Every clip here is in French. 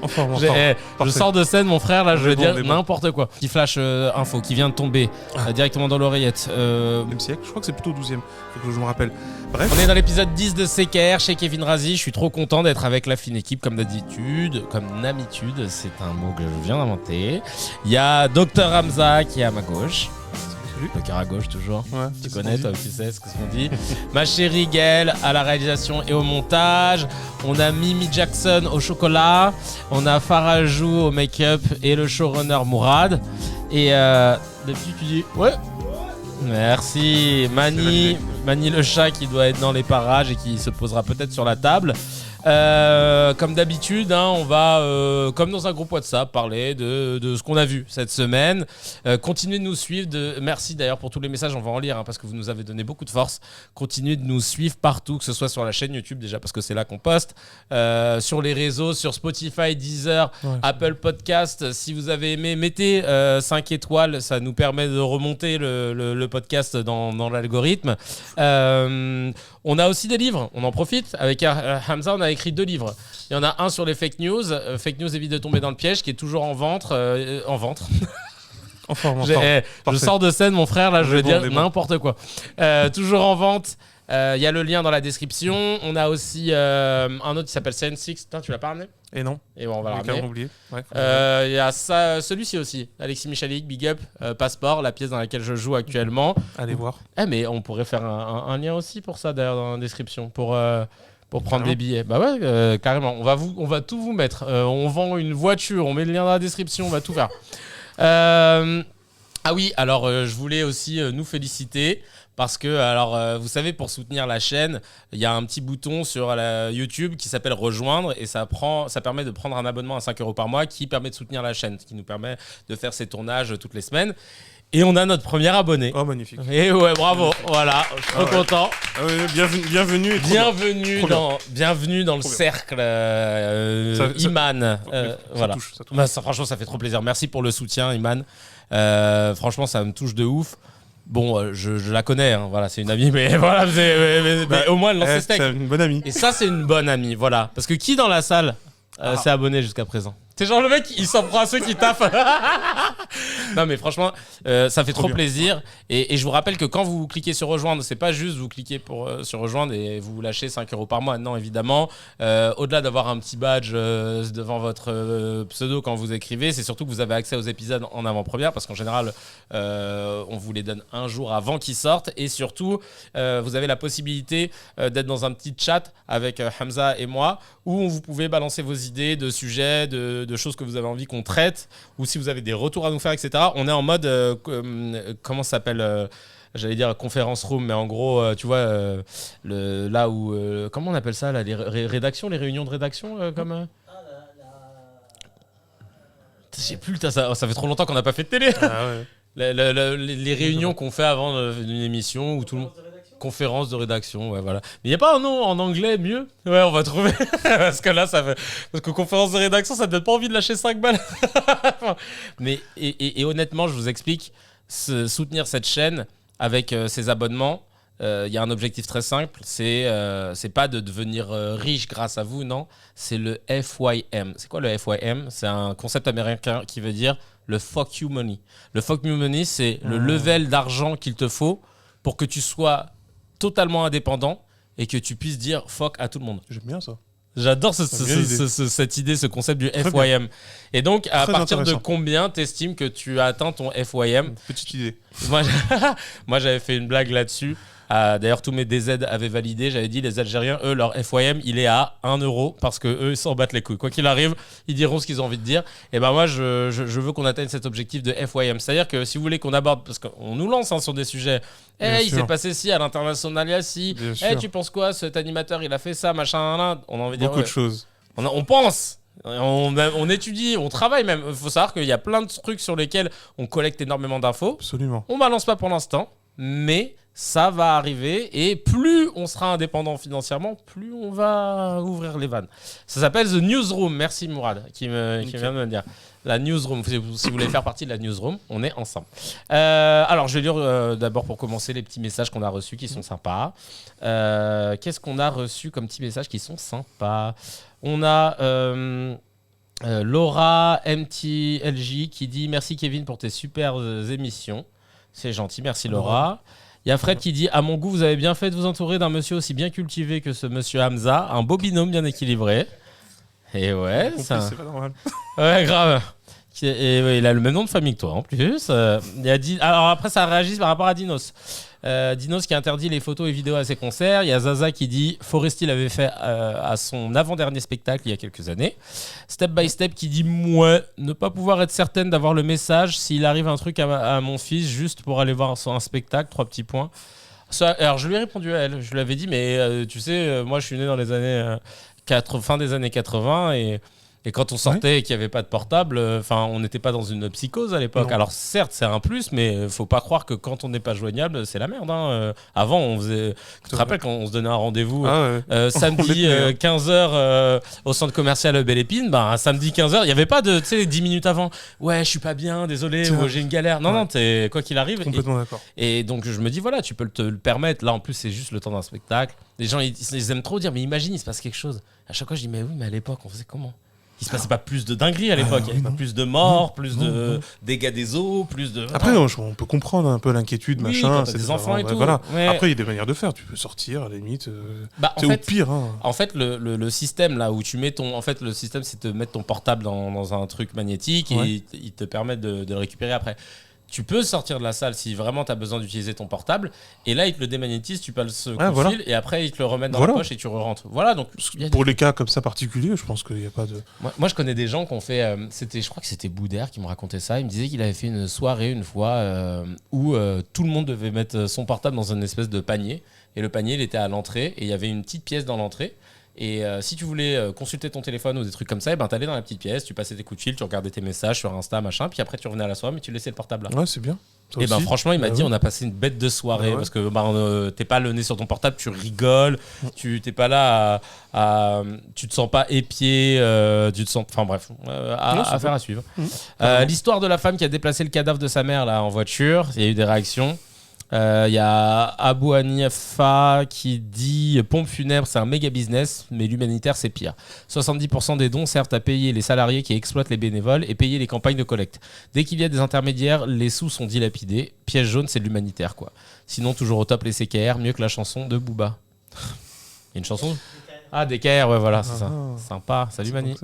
Enfin, Je sors de scène, mon frère, là, je veux dire n'importe quoi. Petit flash info qui vient de tomber directement dans l'oreillette. Même siècle, je crois que c'est plutôt au 12e, faut que je me rappelle. Bref. On est dans l'épisode 10 de CKR chez Kevin Razi. Je suis trop content d'être avec la fine équipe, comme d'habitude. Comme d'habitude, c'est un mot que je viens d'inventer. Il y a Dr Hamza qui est à ma gauche. Le cœur à gauche toujours. Ouais, tu connais, toi, tu sais ce qu'on dit. Ma chérie Gaëlle à la réalisation et au montage. On a Mimi Jackson au chocolat. On a Farajou au make-up et le showrunner Mourad. Et depuis tu dis ouais. Merci. Mani le chat qui doit être dans les parages et qui se posera peut-être sur la table. Comme d'habitude, on va, comme dans un groupe WhatsApp, parler de ce qu'on a vu cette semaine. Continuez de nous suivre. Merci d'ailleurs pour tous les messages, on va en lire parce que vous nous avez donné beaucoup de force. Continuez de nous suivre partout, que ce soit sur la chaîne YouTube déjà parce que c'est là qu'on poste, sur les réseaux, sur Spotify, Deezer, Apple Podcast. Si vous avez aimé, mettez 5 étoiles, ça nous permet de remonter le podcast dans l'algorithme. On a aussi des livres, on en profite. Avec Hamza, on a écrit 2 livres. Il y en a un sur les fake news. Fake news évite de tomber dans le piège, qui est toujours en vente. Je sors de scène, mon frère, là, je veux dire n'importe quoi. Toujours en vente. Il y a le lien dans la description. On a aussi un autre qui s'appelle Science Six. Tu l'as pas ramené ? Et non. Et bon, on va la ramener. Oublié. Ouais, il y a celui-ci aussi. Alexis Michalik, Big Up, Passeport, la pièce dans laquelle je joue actuellement. Allez voir. Mais on pourrait faire un lien aussi pour ça, d'ailleurs, dans la description. Pour prendre des billets. Bah ouais, carrément. On va tout vous mettre. On vend une voiture, on met le lien dans la description, on va tout faire. Ah oui, alors je voulais aussi nous féliciter parce que, alors, vous savez, pour soutenir la chaîne, il y a un petit bouton sur la YouTube qui s'appelle Rejoindre et ça permet de prendre un abonnement à 5 € par mois qui permet de soutenir la chaîne, qui nous permet de faire ces tournages toutes les semaines. Et on a notre premier abonné. Oh, magnifique. Et ouais, bravo. Voilà, je suis trop content. Ah ouais, bienvenue. Bienvenue dans le cercle Iman. Voilà. Ça touche. Bah, franchement, ça fait trop plaisir. Merci pour le soutien, Iman. Franchement, ça me touche de ouf. Bon, je la connais, voilà, c'est une amie, mais voilà, mais au moins elle lance ses steaks. C'est une bonne amie. Et ça, c'est une bonne amie, voilà. Parce que qui dans la salle s'est abonné jusqu'à présent ? C'est genre le mec, il s'en prend à ceux qui taffent. Non mais franchement, ça fait trop plaisir. Et je vous rappelle que quand vous cliquez sur rejoindre, c'est pas juste vous cliquez sur rejoindre et vous lâchez 5 € par mois. Non, évidemment. Au-delà d'avoir un petit badge devant votre pseudo quand vous écrivez, c'est surtout que vous avez accès aux épisodes en avant-première parce qu'en général, on vous les donne un jour avant qu'ils sortent. Et surtout, vous avez la possibilité d'être dans un petit chat avec Hamza et moi où vous pouvez balancer vos idées de sujets, de choses que vous avez envie qu'on traite, ou si vous avez des retours à nous faire, etc. On est en mode, comment ça s'appelle j'allais dire conférence room, mais en gros, tu vois, là où, comment on appelle ça, là, les rédactions, les réunions de rédaction, comme... Je sais plus, ça fait trop longtemps qu'on n'a pas fait de télé. Ah ouais. Les réunions qu'on fait avant une émission, où tout le monde... Conférence de rédaction, ouais, voilà. Mais il n'y a pas un nom en anglais mieux ? Ouais, on va trouver. Parce que là, ça fait. Parce que conférence de rédaction, ça ne donne pas envie de lâcher 5 balles. Mais, et honnêtement, je vous explique, soutenir cette chaîne avec ses abonnements, il y a un objectif très simple, c'est pas de devenir riche grâce à vous, non. C'est le FYM. C'est quoi le FYM ? C'est un concept américain qui veut dire le fuck you money. Le fuck you money, c'est le level d'argent qu'il te faut pour que tu sois totalement indépendant et que tu puisses dire fuck à tout le monde. J'aime bien ça. J'adore cette idée, ce concept du FYM. Bien. Et donc, à partir de combien t'estimes que tu as atteint ton FYM ? Petite idée. Moi, j'avais fait une blague là-dessus. D'ailleurs, tous mes DZ avaient validé. J'avais dit, les Algériens, eux, leur FYM, il est à 1 € parce qu'eux, ils s'en battent les couilles. Quoi qu'il arrive, ils diront ce qu'ils ont envie de dire. Et ben moi, je veux qu'on atteigne cet objectif de FYM. C'est-à-dire que si vous voulez qu'on aborde, parce qu'on nous lance sur des sujets, il s'est passé ci à l'international, il y a ci. Tu penses quoi, cet animateur, il a fait ça, machin, là. On a envie de dire beaucoup de choses. On pense. On étudie, on travaille même. Il faut savoir qu'il y a plein de trucs sur lesquels on collecte énormément d'infos. Absolument. On balance pas pour l'instant, mais ça va arriver et plus on sera indépendant financièrement, plus on va ouvrir les vannes. Ça s'appelle The Newsroom. Merci Mourad qui vient de me le dire. La Newsroom, si vous voulez faire partie de la Newsroom, on est ensemble. Alors, je vais lire d'abord pour commencer les petits messages qu'on a reçus qui sont sympas. Qu'est-ce qu'on a reçu comme petits messages qui sont sympas ? On a Laura MTLJ qui dit merci Kevin pour tes super émissions. C'est gentil, merci Laura. Il y a Fred qui dit à mon goût, vous avez bien fait de vous entourer d'un monsieur aussi bien cultivé que ce monsieur Hamza, un beau binôme bien équilibré. Et ouais, c'est pas normal. Ouais, grave. Et ouais, il a le même nom de famille que toi en plus. Alors après, ça réagit par rapport à Dinos. Dinos qui interdit les photos et vidéos à ses concerts. Il y a Zaza qui dit Foresti l'avait fait à son avant-dernier spectacle il y a quelques années. Step by Step qui dit moi, ne pas pouvoir être certaine d'avoir le message s'il arrive un truc à mon fils juste pour aller voir un spectacle, 3 petits points. Ça, alors je lui ai répondu à elle. Je lui avais dit mais tu sais, moi je suis né dans les années fin des années 80 et quand on sortait et qu'il n'y avait pas de portable, on n'était pas dans une psychose à l'époque. Alors certes, c'est un plus, mais faut pas croire que quand on n'est pas joignable, c'est la merde. Avant, on faisait... Tu te rappelles quand on se donnait un rendez-vous samedi 15h au centre commercial Belle Épine, samedi 15h, il n'y avait pas de 10 minutes avant. Ouais, je suis pas bien, désolé, ou j'ai une galère. Non, t'es, quoi qu'il arrive. Complètement d'accord. Et donc je me dis, voilà, tu peux te le permettre. Là, en plus, c'est juste le temps d'un spectacle. Les gens, ils aiment trop dire, mais imagine, il se passe quelque chose. À chaque fois, je dis, mais oui, mais à l'époque, on faisait comment ? Il se passait pas plus de dingueries à l'époque, il y avait pas plus de morts, plus de dégâts des eaux, plus de... Après, on peut comprendre un peu l'inquiétude, machin. C'est des enfants et tout. Voilà. Ouais. Après, il y a des manières de faire. Tu peux sortir, à la limite. C'est au pire. En fait, le système là où tu mets ton... En fait, le système, c'est de mettre ton portable dans un truc magnétique et il te permet de le récupérer après. Tu peux sortir de la salle si vraiment tu as besoin d'utiliser ton portable. Et là, il te le démagnétise, tu passes le coup de fil et après, il te le remet dans la poche et tu re-rentres. Voilà, donc, pour les cas comme ça particuliers, je pense qu'il n'y a pas de... Moi, je connais des gens qui ont fait... je crois que c'était Boudère qui me racontait ça. Il me disait qu'il avait fait une soirée une fois où tout le monde devait mettre son portable dans une espèce de panier. Et le panier, il était à l'entrée et il y avait une petite pièce dans l'entrée. Et si tu voulais consulter ton téléphone ou des trucs comme ça, t'allais dans la petite pièce, tu passais tes coups de fil, tu regardais tes messages sur Insta, machin, puis après tu revenais à la soirée, mais tu laissais le portable là. Ouais, c'est bien. Et franchement, il m'a dit, on a passé une bête de soirée parce que t'es pas le nez sur ton portable, tu rigoles, tu t'es pas là tu te sens pas épié, tu te sens, enfin bref, affaire à suivre. L'histoire de la femme qui a déplacé le cadavre de sa mère là en voiture, il y a eu des réactions. Il y a Abou Hanifa qui dit pompe funèbre c'est un méga business mais l'humanitaire c'est pire. 70% des dons servent à payer les salariés qui exploitent les bénévoles et payer les campagnes de collecte. Dès qu'il y a des intermédiaires, les sous sont dilapidés. Piège jaune, c'est de l'humanitaire quoi. Sinon toujours au top les CKR, mieux que la chanson de Booba. Il y a une chanson DKR, ouais voilà, c'est ça. Sympa, salut Mani.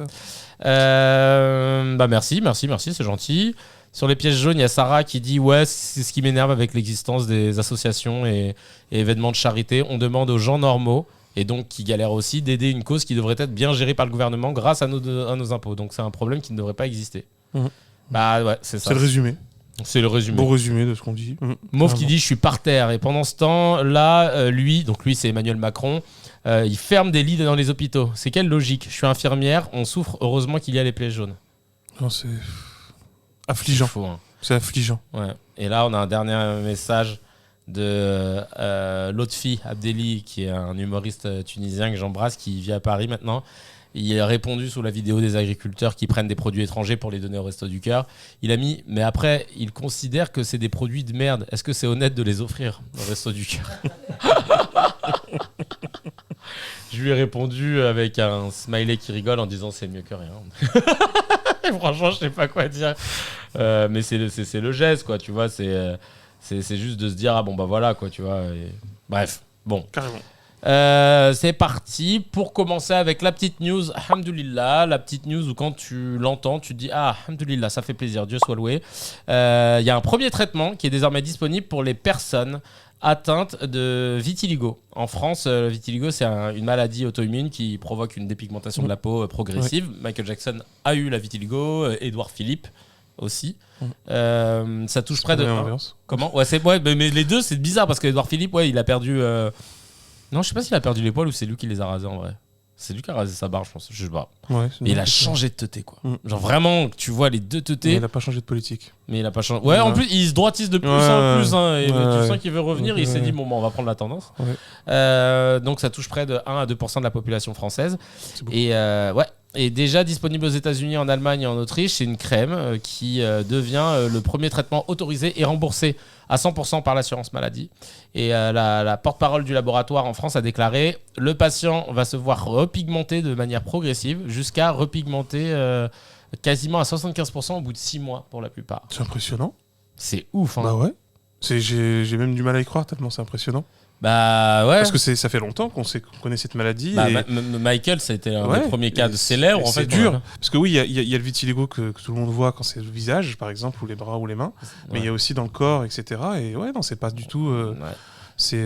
Merci, c'est gentil. Sur les pièges jaunes, il y a Sarah qui dit ouais, c'est ce qui m'énerve avec l'existence des associations et événements de charité. On demande aux gens normaux et donc qui galèrent aussi d'aider une cause qui devrait être bien gérée par le gouvernement grâce à nos impôts. Donc c'est un problème qui ne devrait pas exister. C'est ça. C'est le résumé. C'est le résumé. Beau résumé de ce qu'on dit. Mauve qui dit je suis par terre et pendant ce temps là, lui c'est Emmanuel Macron. Il ferme des lits dans les hôpitaux. C'est quelle logique ? Je suis infirmière, on souffre. Heureusement qu'il y a les plaies jaunes. Non, c'est affligeant. C'est fou, hein. C'est affligeant. Ouais. Et là, on a un dernier message de Lotfi Abdelli, qui est un humoriste tunisien que j'embrasse, qui vit à Paris maintenant. Il a répondu sous la vidéo des agriculteurs qui prennent des produits étrangers pour les donner au Resto du Cœur. Il a mis, mais après, il considère que c'est des produits de merde. Est-ce que c'est honnête de les offrir au Resto du Cœur ? Je lui ai répondu avec un smiley qui rigole en disant c'est mieux que rien. Et franchement, je sais pas quoi dire. Mais c'est le geste, quoi, tu vois. C'est juste de se dire, ah bon, bah voilà, quoi, tu vois. Et... Bref, bon. Carrément. C'est parti pour commencer avec la petite news. Alhamdoulilah, la petite news où quand tu l'entends, tu te dis, ah, alhamdoulilah, ça fait plaisir, Dieu soit loué. Il y a un premier traitement qui est désormais disponible pour les personnes atteintes de vitiligo. En France, le vitiligo, c'est une maladie auto-immune qui provoque une dépigmentation de la peau progressive. Michael Jackson a eu la vitiligo, Édouard Philippe aussi. Ça touche près de... Comment ? Mais les deux, c'est bizarre parce qu'Édouard Philippe, il a perdu... Non, je sais pas s'il a perdu les poils ou c'est lui qui les a rasés en vrai. C'est lui qui a rasé sa barbe, je pense. Je sais pas. Mais il a changé de teuté, quoi. Genre vraiment, tu vois les deux teutés. Mais il a pas changé de politique. Mais il a pas changé. Ouais, en plus, il se droitise de plus en plus. Et tu sens qu'il veut revenir. Il s'est dit, bon, on va prendre la tendance. Donc ça touche près de 1 à 2% de la population française. Et est déjà disponible aux États-Unis, en Allemagne et en Autriche. C'est une crème qui devient le premier traitement autorisé et remboursé à 100% par l'assurance maladie. Et la porte-parole du laboratoire en France a déclaré « Le patient va se voir repigmenter de manière progressive jusqu'à repigmenter quasiment à 75% au bout de 6 mois pour la plupart. » C'est impressionnant. C'est ouf, hein. Bah ouais. J'ai même du mal à y croire tellement c'est impressionnant. Bah ouais. Parce que ça fait longtemps qu'on connaît cette maladie. Bah, et... Michael, ça a été un des premiers cas de célèbre. En fait, c'est dur. Parce que oui, il y a le vitiligo que tout le monde voit quand c'est le visage, par exemple, ou les bras ou les mains. Mais il y a aussi dans le corps, etc. Et ouais, non, c'est pas du tout. C'est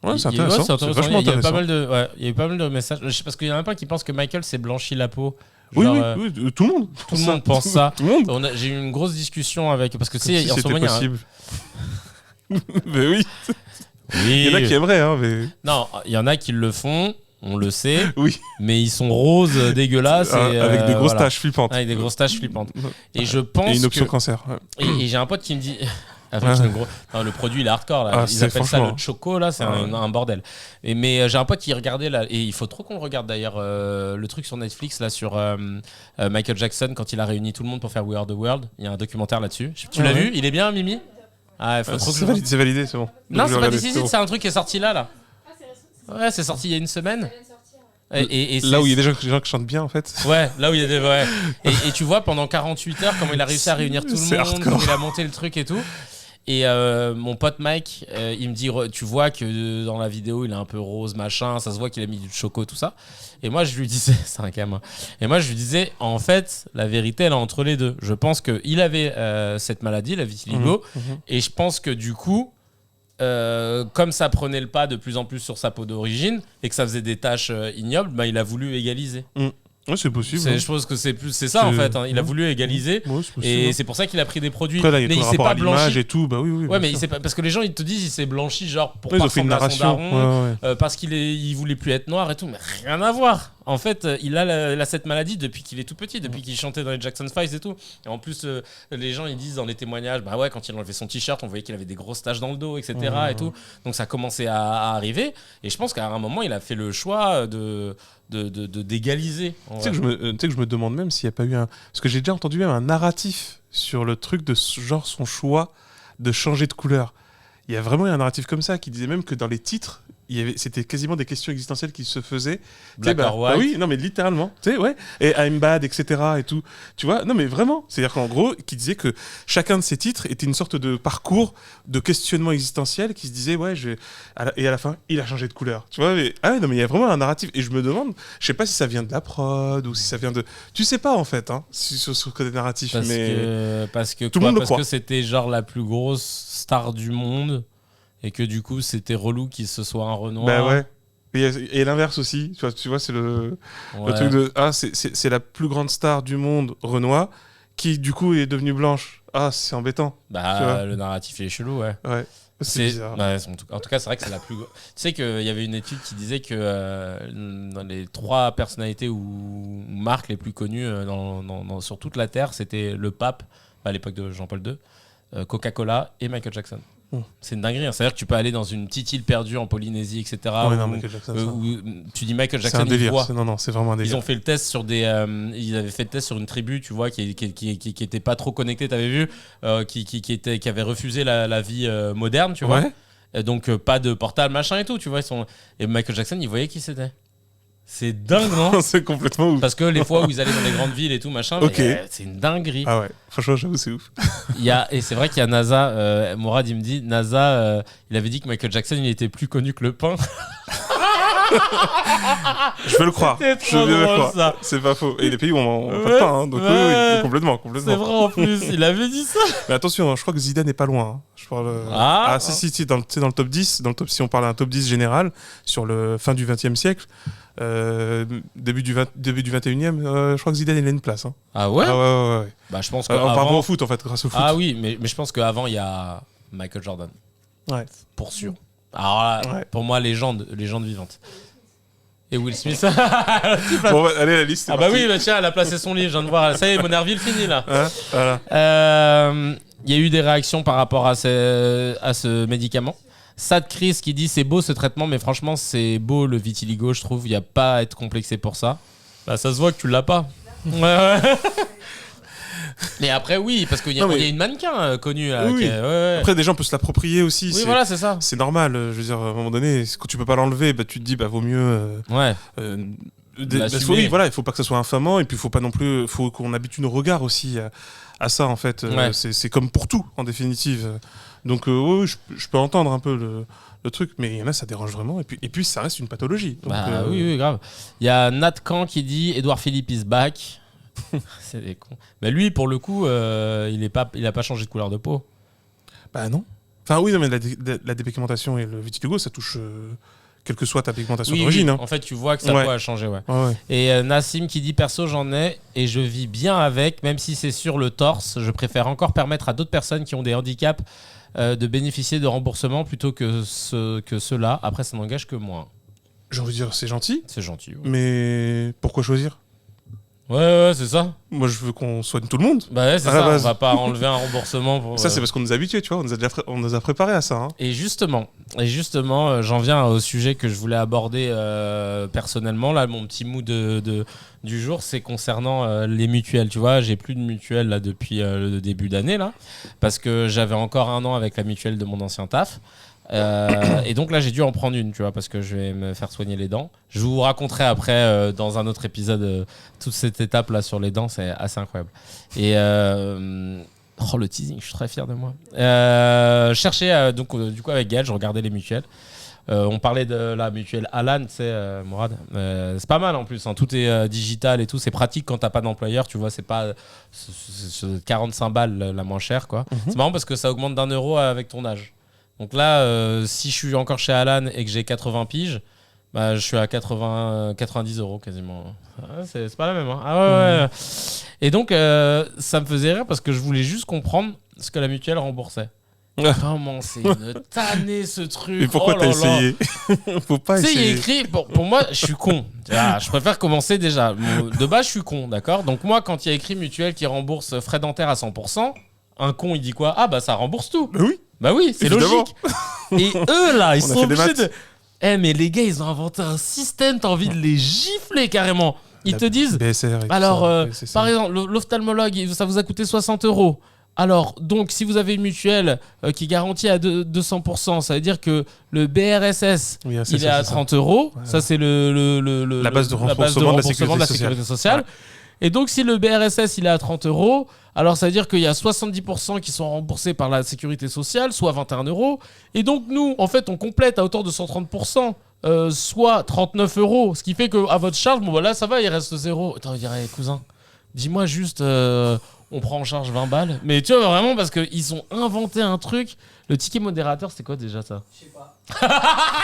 intéressant. C'est vachement intéressant. Il y a eu pas mal de messages. Parce qu'il y en a un qui pense que Michael s'est blanchi la peau. Genre, oui, tout le monde. Tout le monde pense ça. Tout le monde. J'ai eu une grosse discussion avec. Parce que si en ce moment, possible. Mais oui. Il y en a qui aimeraient, hein, mais... Non, il y en a qui le font, on le sait. Oui. Mais ils sont roses, dégueulasses. Avec des grosses taches flippantes. Avec des grosses taches flippantes. Et je pense. Et une option cancer. Ouais. Et j'ai un pote qui me dit. Non, le produit il est hardcore là. Ils appellent ça le choco là, c'est un bordel. Mais j'ai un pote qui regardait là, et il faut trop qu'on le regarde d'ailleurs le truc sur Netflix là sur Michael Jackson quand il a réuni tout le monde pour faire We Are the World. Il y a un documentaire là-dessus. Tu l'as vu? Il est bien, Mimi? Ah, c'est validé, c'est bon. Non, c'est pas décisif, c'est un truc qui est sorti là. Ouais, c'est sorti il y a une semaine. Et là où il y a des gens qui chantent bien en fait. Ouais, là où il y a des... Ouais. Et tu vois pendant 48 heures comment il a réussi à réunir tout le monde, comment il a monté le truc et tout. Et mon pote Mike, il me dit, tu vois que dans la vidéo, il est un peu rose, machin, ça se voit qu'il a mis du choco, tout ça. Et moi, je lui disais, c'est un gamin. Et moi, je lui disais, en fait, la vérité, elle est entre les deux. Je pense qu'il avait cette maladie, la vitiligo, et je pense que du coup, comme ça prenait le pas de plus en plus sur sa peau d'origine et que ça faisait des taches ignobles, bah, il a voulu égaliser. Ouais, c'est possible. Je pense que c'est ça en fait. Hein. Il a voulu égaliser et c'est pour ça qu'il a pris des produits. Après, là, il y a mais tout il le s'est rapport pas à l'image blanchi et tout. Bah oui. Ouais, mais il pas parce que les gens ils te disent il s'est blanchi genre pour pas ils ont fait une narration. Daron, parce qu'il voulait plus être noir et tout, mais rien à voir. En fait, il a cette maladie depuis qu'il est tout petit, depuis qu'il chantait dans les Jackson 5 et tout. Et en plus, les gens ils disent dans les témoignages, bah ouais, quand il enlevait son t-shirt, on voyait qu'il avait des grosses taches dans le dos, etc. Et tout. Donc ça commençait à arriver. Et je pense qu'à un moment, il a fait le choix d'égaliser. Tu sais que je me demande même s'il n'y a pas eu parce que j'ai déjà entendu même un narratif sur le truc de genre son choix de changer de couleur. Il y a vraiment eu un narratif comme ça qui disait même que dans les titres, c'était quasiment des questions existentielles qui se faisaient. Black or white. Bah oui, non mais littéralement. Tu sais, ouais. Et I'm bad, etc. et tout. Tu vois, non mais vraiment. C'est-à-dire qu'en gros, qui disait que chacun de ces titres était une sorte de parcours de questionnement existentiel qui se disait, ouais, et à la fin, il a changé de couleur. Tu vois, mais non mais il y a vraiment un narratif. Et je me demande, je sais pas si ça vient de la prod ou si ça vient de. Tu sais pas en fait, hein, sur ce côté narratif. Parce que tout le monde le croit. Parce que c'était genre la plus grosse star du monde. Et que du coup, c'était relou qu'il se soit un Renoir. Bah ouais. Et l'inverse aussi. Tu vois c'est le truc de... Ah, c'est la plus grande star du monde, Renoir, qui du coup est devenue blanche. Ah, c'est embêtant. Bah, le narratif est chelou, ouais. Ouais. C'est bizarre. Ouais, en tout cas, c'est vrai que c'est la plus... Tu sais qu'il y avait une étude qui disait que dans les 3 personnalités ou marques les plus connues sur toute la Terre, c'était le pape, à l'époque de Jean-Paul II, Coca-Cola et Michael Jackson. C'est une dinguerie, hein. C'est-à-dire que tu peux aller dans une petite île perdue en Polynésie, etc. Où tu dis Michael Jackson, c'est un délire. Non, c'est vraiment un délire. Ils ont fait le test sur ils avaient fait le test sur une tribu, tu vois, qui était pas trop connectée, t'avais vu, qui avait refusé la vie moderne, tu vois. Et donc pas de portable, machin et tout, tu vois. Et Michael Jackson, il voyait qui c'était. C'est dingue, non? C'est complètement ouf. Parce que les fois où ils allaient dans les grandes villes et tout, machin, c'est une dinguerie. Ah ouais, franchement, j'avoue, c'est ouf. Et c'est vrai qu'il y a NASA, Mourad, il me dit, NASA, il avait dit que Michael Jackson, il était plus connu que le pain. Je veux le croire. Je veux le croire. Ça. C'est pas faux. Et les pays où on fait pas, hein, donc oui, complètement. C'est vrai en plus, il avait dit ça. Mais attention, je crois que Zidane n'est pas loin. Hein. Je parle. Si, dans le top 10, si on parle d'un top 10 général, sur le fin du XXe siècle, début du 21e, je crois que Zidane il a une place. Hein. Ah ouais? Ah ouais. Bah, je pense que par rapport au foot, en fait, grâce au foot. Ah oui, mais je pense qu'avant, il y a Michael Jordan. Ouais. Pour sûr. Alors là, pour moi, légende vivante. Et Will Smith. Bon, allez, la liste. Ah bah oui, bah tiens, elle a placé son livre, je viens de voir. Ça y est, Monerville fini là. Voilà. Il y a eu des réactions par rapport à ce médicament. Sad Chris qui dit c'est beau ce traitement, mais franchement, c'est beau le vitiligo, je trouve. Il n'y a pas à être complexé pour ça. Bah, ça se voit que tu l'as pas. Ouais. Mais après, oui, parce qu'il y a une mannequin connue. Là, oui. ouais. Après, des gens peuvent se l'approprier aussi. Oui, voilà, c'est ça. C'est normal. Je veux dire, à un moment donné, quand tu peux pas l'enlever, bah, tu te dis, bah, vaut mieux. Oui, voilà, il faut pas que ça soit infamant, et puis faut pas non plus. Faut qu'on habitue nos regards aussi à ça, en fait. Ouais. C'est comme pour tout, en définitive. Donc, oui, je peux entendre un peu le truc, mais il y en a, ça dérange vraiment. Et puis ça reste une pathologie. Donc, oui, grave. Il y a Nat Khan qui dit Edouard Philippe is back. C'est des cons. Mais lui, pour le coup, il a pas changé de couleur de peau. Bah non. Enfin, oui, non, mais la dépigmentation et le vitiligo, ça touche. Quelle que soit ta pigmentation d'origine. Oui. Hein. En fait, tu vois que sa peau a changé. Ouais. Et Nassim qui dit perso, j'en ai et je vis bien avec, même si c'est sur le torse. Je préfère encore permettre à d'autres personnes qui ont des handicaps de bénéficier de remboursement plutôt que ceux-là. Après, ça n'engage que moi. J'ai envie de dire, c'est gentil. C'est gentil. Ouais. Mais pourquoi choisir ? Ouais, c'est ça. Moi, je veux qu'on soigne tout le monde. Bah ouais, c'est ça. On va pas enlever un remboursement pour. Ça, c'est parce qu'on nous a habitués, tu vois. On nous a préparés à ça. Hein. Et justement, j'en viens au sujet que je voulais aborder personnellement. Là, mon petit mot du jour, c'est concernant les mutuelles. Tu vois, j'ai plus de mutuelle là depuis le début d'année là, parce que j'avais encore 1 an avec la mutuelle de mon ancien taf. Et donc là j'ai dû en prendre une, tu vois, parce que je vais me faire soigner les dents. Je vous raconterai après dans un autre épisode toute cette étape là sur les dents, c'est assez incroyable. Et le teasing, je suis très fier de moi. Chercher donc du coup avec Gaël, je regardais les mutuelles. On parlait de la mutuelle Alan, tu sais, Mourad. C'est pas mal en plus, hein. Tout est digital et tout. C'est pratique quand t'as pas d'employeur, tu vois. C'est pas 45 balles la moins chère, quoi. C'est marrant parce que ça augmente d'1 euro avec ton âge. Donc là, si je suis encore chez Alan et que j'ai 80 piges, bah, je suis à 90 euros quasiment. C'est pas la même. Hein. Ah ouais. Et donc, ça me faisait rire parce que je voulais juste comprendre ce que la mutuelle remboursait. Comment c'est une tannée ce truc. Et pourquoi t'as essayé? Faut pas essayer. Tu sais, il est écrit, pour moi, je suis con. Je préfère commencer déjà. De base, je suis con, d'accord? Donc moi, quand il y a écrit mutuelle qui rembourse frais dentaires à 100%, un con, il dit quoi? Ah bah ça rembourse tout. Oui. Bah oui, c'est évidemment. logique. Et eux, là, ils sont obligés de... mais les gars, ils ont inventé un système, t'as envie de les gifler carrément. Ils te disent... BSR alors, par exemple, l'ophtalmologue, ça vous a coûté 60 euros. Alors, donc, si vous avez une mutuelle qui garantit à 200%, ça veut dire que le BRSS, il est à 30 euros. Ouais. Ça, c'est la base de remboursement de la sécurité sociale. Ouais. Et donc, si le BRSS, il est à 30 euros, alors ça veut dire qu'il y a 70% qui sont remboursés par la sécurité sociale, soit 21 euros. Et donc, nous, en fait, on complète à hauteur de 130%, soit 39 euros. Ce qui fait qu'à votre charge, bon, voilà, ça va, il reste 0. Attends, je dirais, cousin, dis-moi juste, on prend en charge 20 balles. Mais tu vois, vraiment, parce qu'ils ont inventé un truc. Le ticket modérateur, c'était quoi déjà ça? Je sais pas.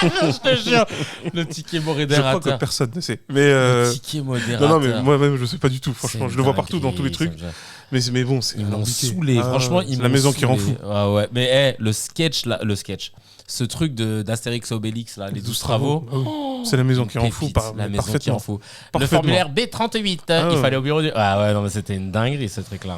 Je te jure. Le ticket modérateur. Je crois que personne ne sait. Mais le ticket modérateur. Non, mais moi-même, je sais pas du tout. Franchement, je le vois partout dans tous les trucs. Mais bon, c'est. Ils m'ont saoulé. Franchement, ils m'ont la maison qui rend fou. Ah ouais. Mais le sketch. Ce truc d'Astérix Obélix, là, les 12 travaux. C'est la maison qui rend fou. La maison qui rend fou. Le formulaire B38. Il fallait au bureau du. Ah ouais, non, mais c'était une dinguerie ce truc-là.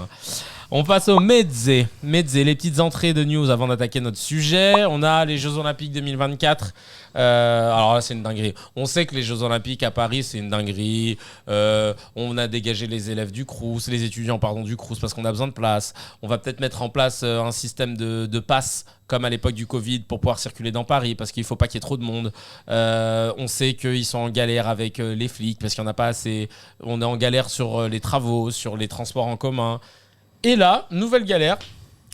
On passe au Mezze, les petites entrées de news avant d'attaquer notre sujet. On a les Jeux Olympiques 2024. Alors là, c'est une dinguerie. On sait que les Jeux Olympiques à Paris, c'est une dinguerie. On a dégagé les élèves du Crous, les étudiants du Crous, parce qu'on a besoin de place. On va peut-être mettre en place un système de passe, comme à l'époque du Covid, pour pouvoir circuler dans Paris, parce qu'il ne faut pas qu'il y ait trop de monde. On sait qu'ils sont en galère avec les flics, parce qu'il n'y en a pas assez. On est en galère sur les travaux, sur les transports en commun. Et là, nouvelle galère.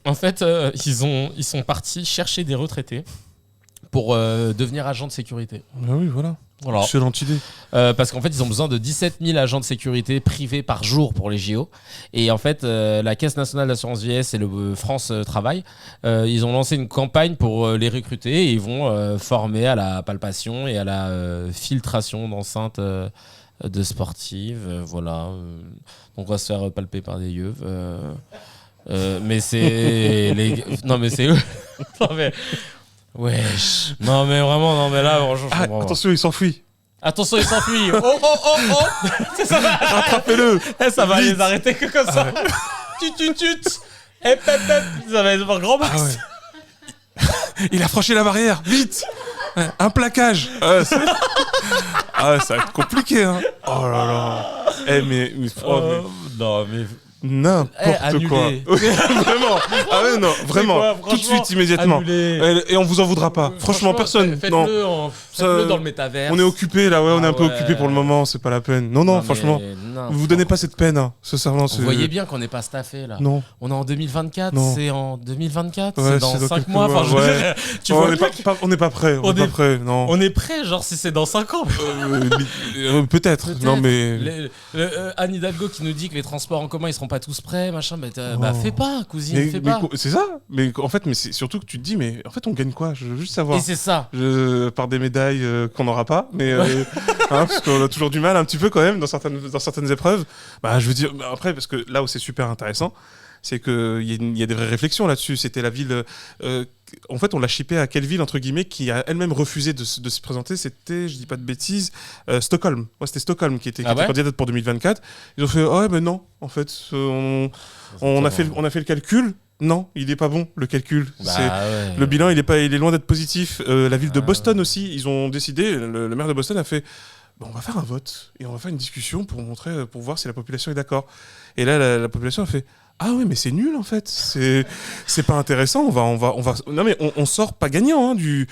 En fait, ils sont partis chercher des retraités pour devenir agents de sécurité. Ah oui, voilà. Excellente idée. Parce qu'en fait, ils ont besoin de 17 000 agents de sécurité privés par jour pour les JO. Et en fait, la Caisse nationale d'assurance vieillesse et le France Travail, ils ont lancé une campagne pour les recruter et ils vont former à la palpation et à la filtration d'enceintes de sportives. Voilà. Donc, on va se faire palper par des yeux. Mais c'est... Non, mais c'est eux. Non, mais... Wesh. Non mais vraiment, non mais là, franchement, attention, il s'enfuit. Attention, il s'enfuit. Oh. C'est ça. Rattrapez-le. Ça va les arrêter que comme ça. Tut. Et ça va être un grand max. Ah ouais. Il a franchi la barrière. Vite. Un plaquage. Ça va être compliqué. Hein. Oh là là. Non, mais. N'importe quoi. Vraiment. Ah ouais, non, vraiment. Tout de suite, immédiatement. Et on vous en voudra pas. Franchement, personne. Faites-le dans le métavers. On est occupé là, on est un peu occupé pour le moment, c'est pas la peine. Non, franchement. Vous donnez pas cette peine, hein. Sincèrement. Vous voyez bien qu'on n'est pas staffé là. Non. On est en 2024, c'est en 2024, ouais, c'est dans 5 mois. Enfin, je veux dire, tu vois, on n'est pas prêt. On est pas prêt, non. On est prêt, genre si c'est dans 5 ans. Peut-être. Non, mais. Anne Hidalgo qui nous dit que les transports en commun ils seront pas tous prêts, machin. Bah fais pas, cousine, fais pas. C'est ça. Mais en fait, c'est surtout que tu te dis, mais en fait, on gagne quoi? Je veux juste savoir. Et c'est ça. Par des médailles qu'on n'aura pas, mais parce qu'on a toujours du mal un petit peu quand même dans certaines épreuves. Bah, je veux dire, après, parce que là où c'est super intéressant, c'est qu'il y a des vraies réflexions là-dessus. C'était la ville. En fait, on l'a shippé à quelle ville, entre guillemets, qui a elle-même refusé de se présenter. C'était, je dis pas de bêtises, Stockholm. Ouais, c'était Stockholm qui était candidate pour 2024. Ils ont fait, ouais, mais non, en fait, on a fait le calcul. Non, il est pas bon, le calcul. Le bilan, il est loin d'être positif. La ville de Boston aussi, ils ont décidé, le maire de Boston a fait, on va faire un vote et on va faire une discussion pour voir si la population est d'accord. Et là, la population a fait, ah oui, mais c'est nul en fait. C'est pas intéressant. On va. Non mais on sort pas gagnant du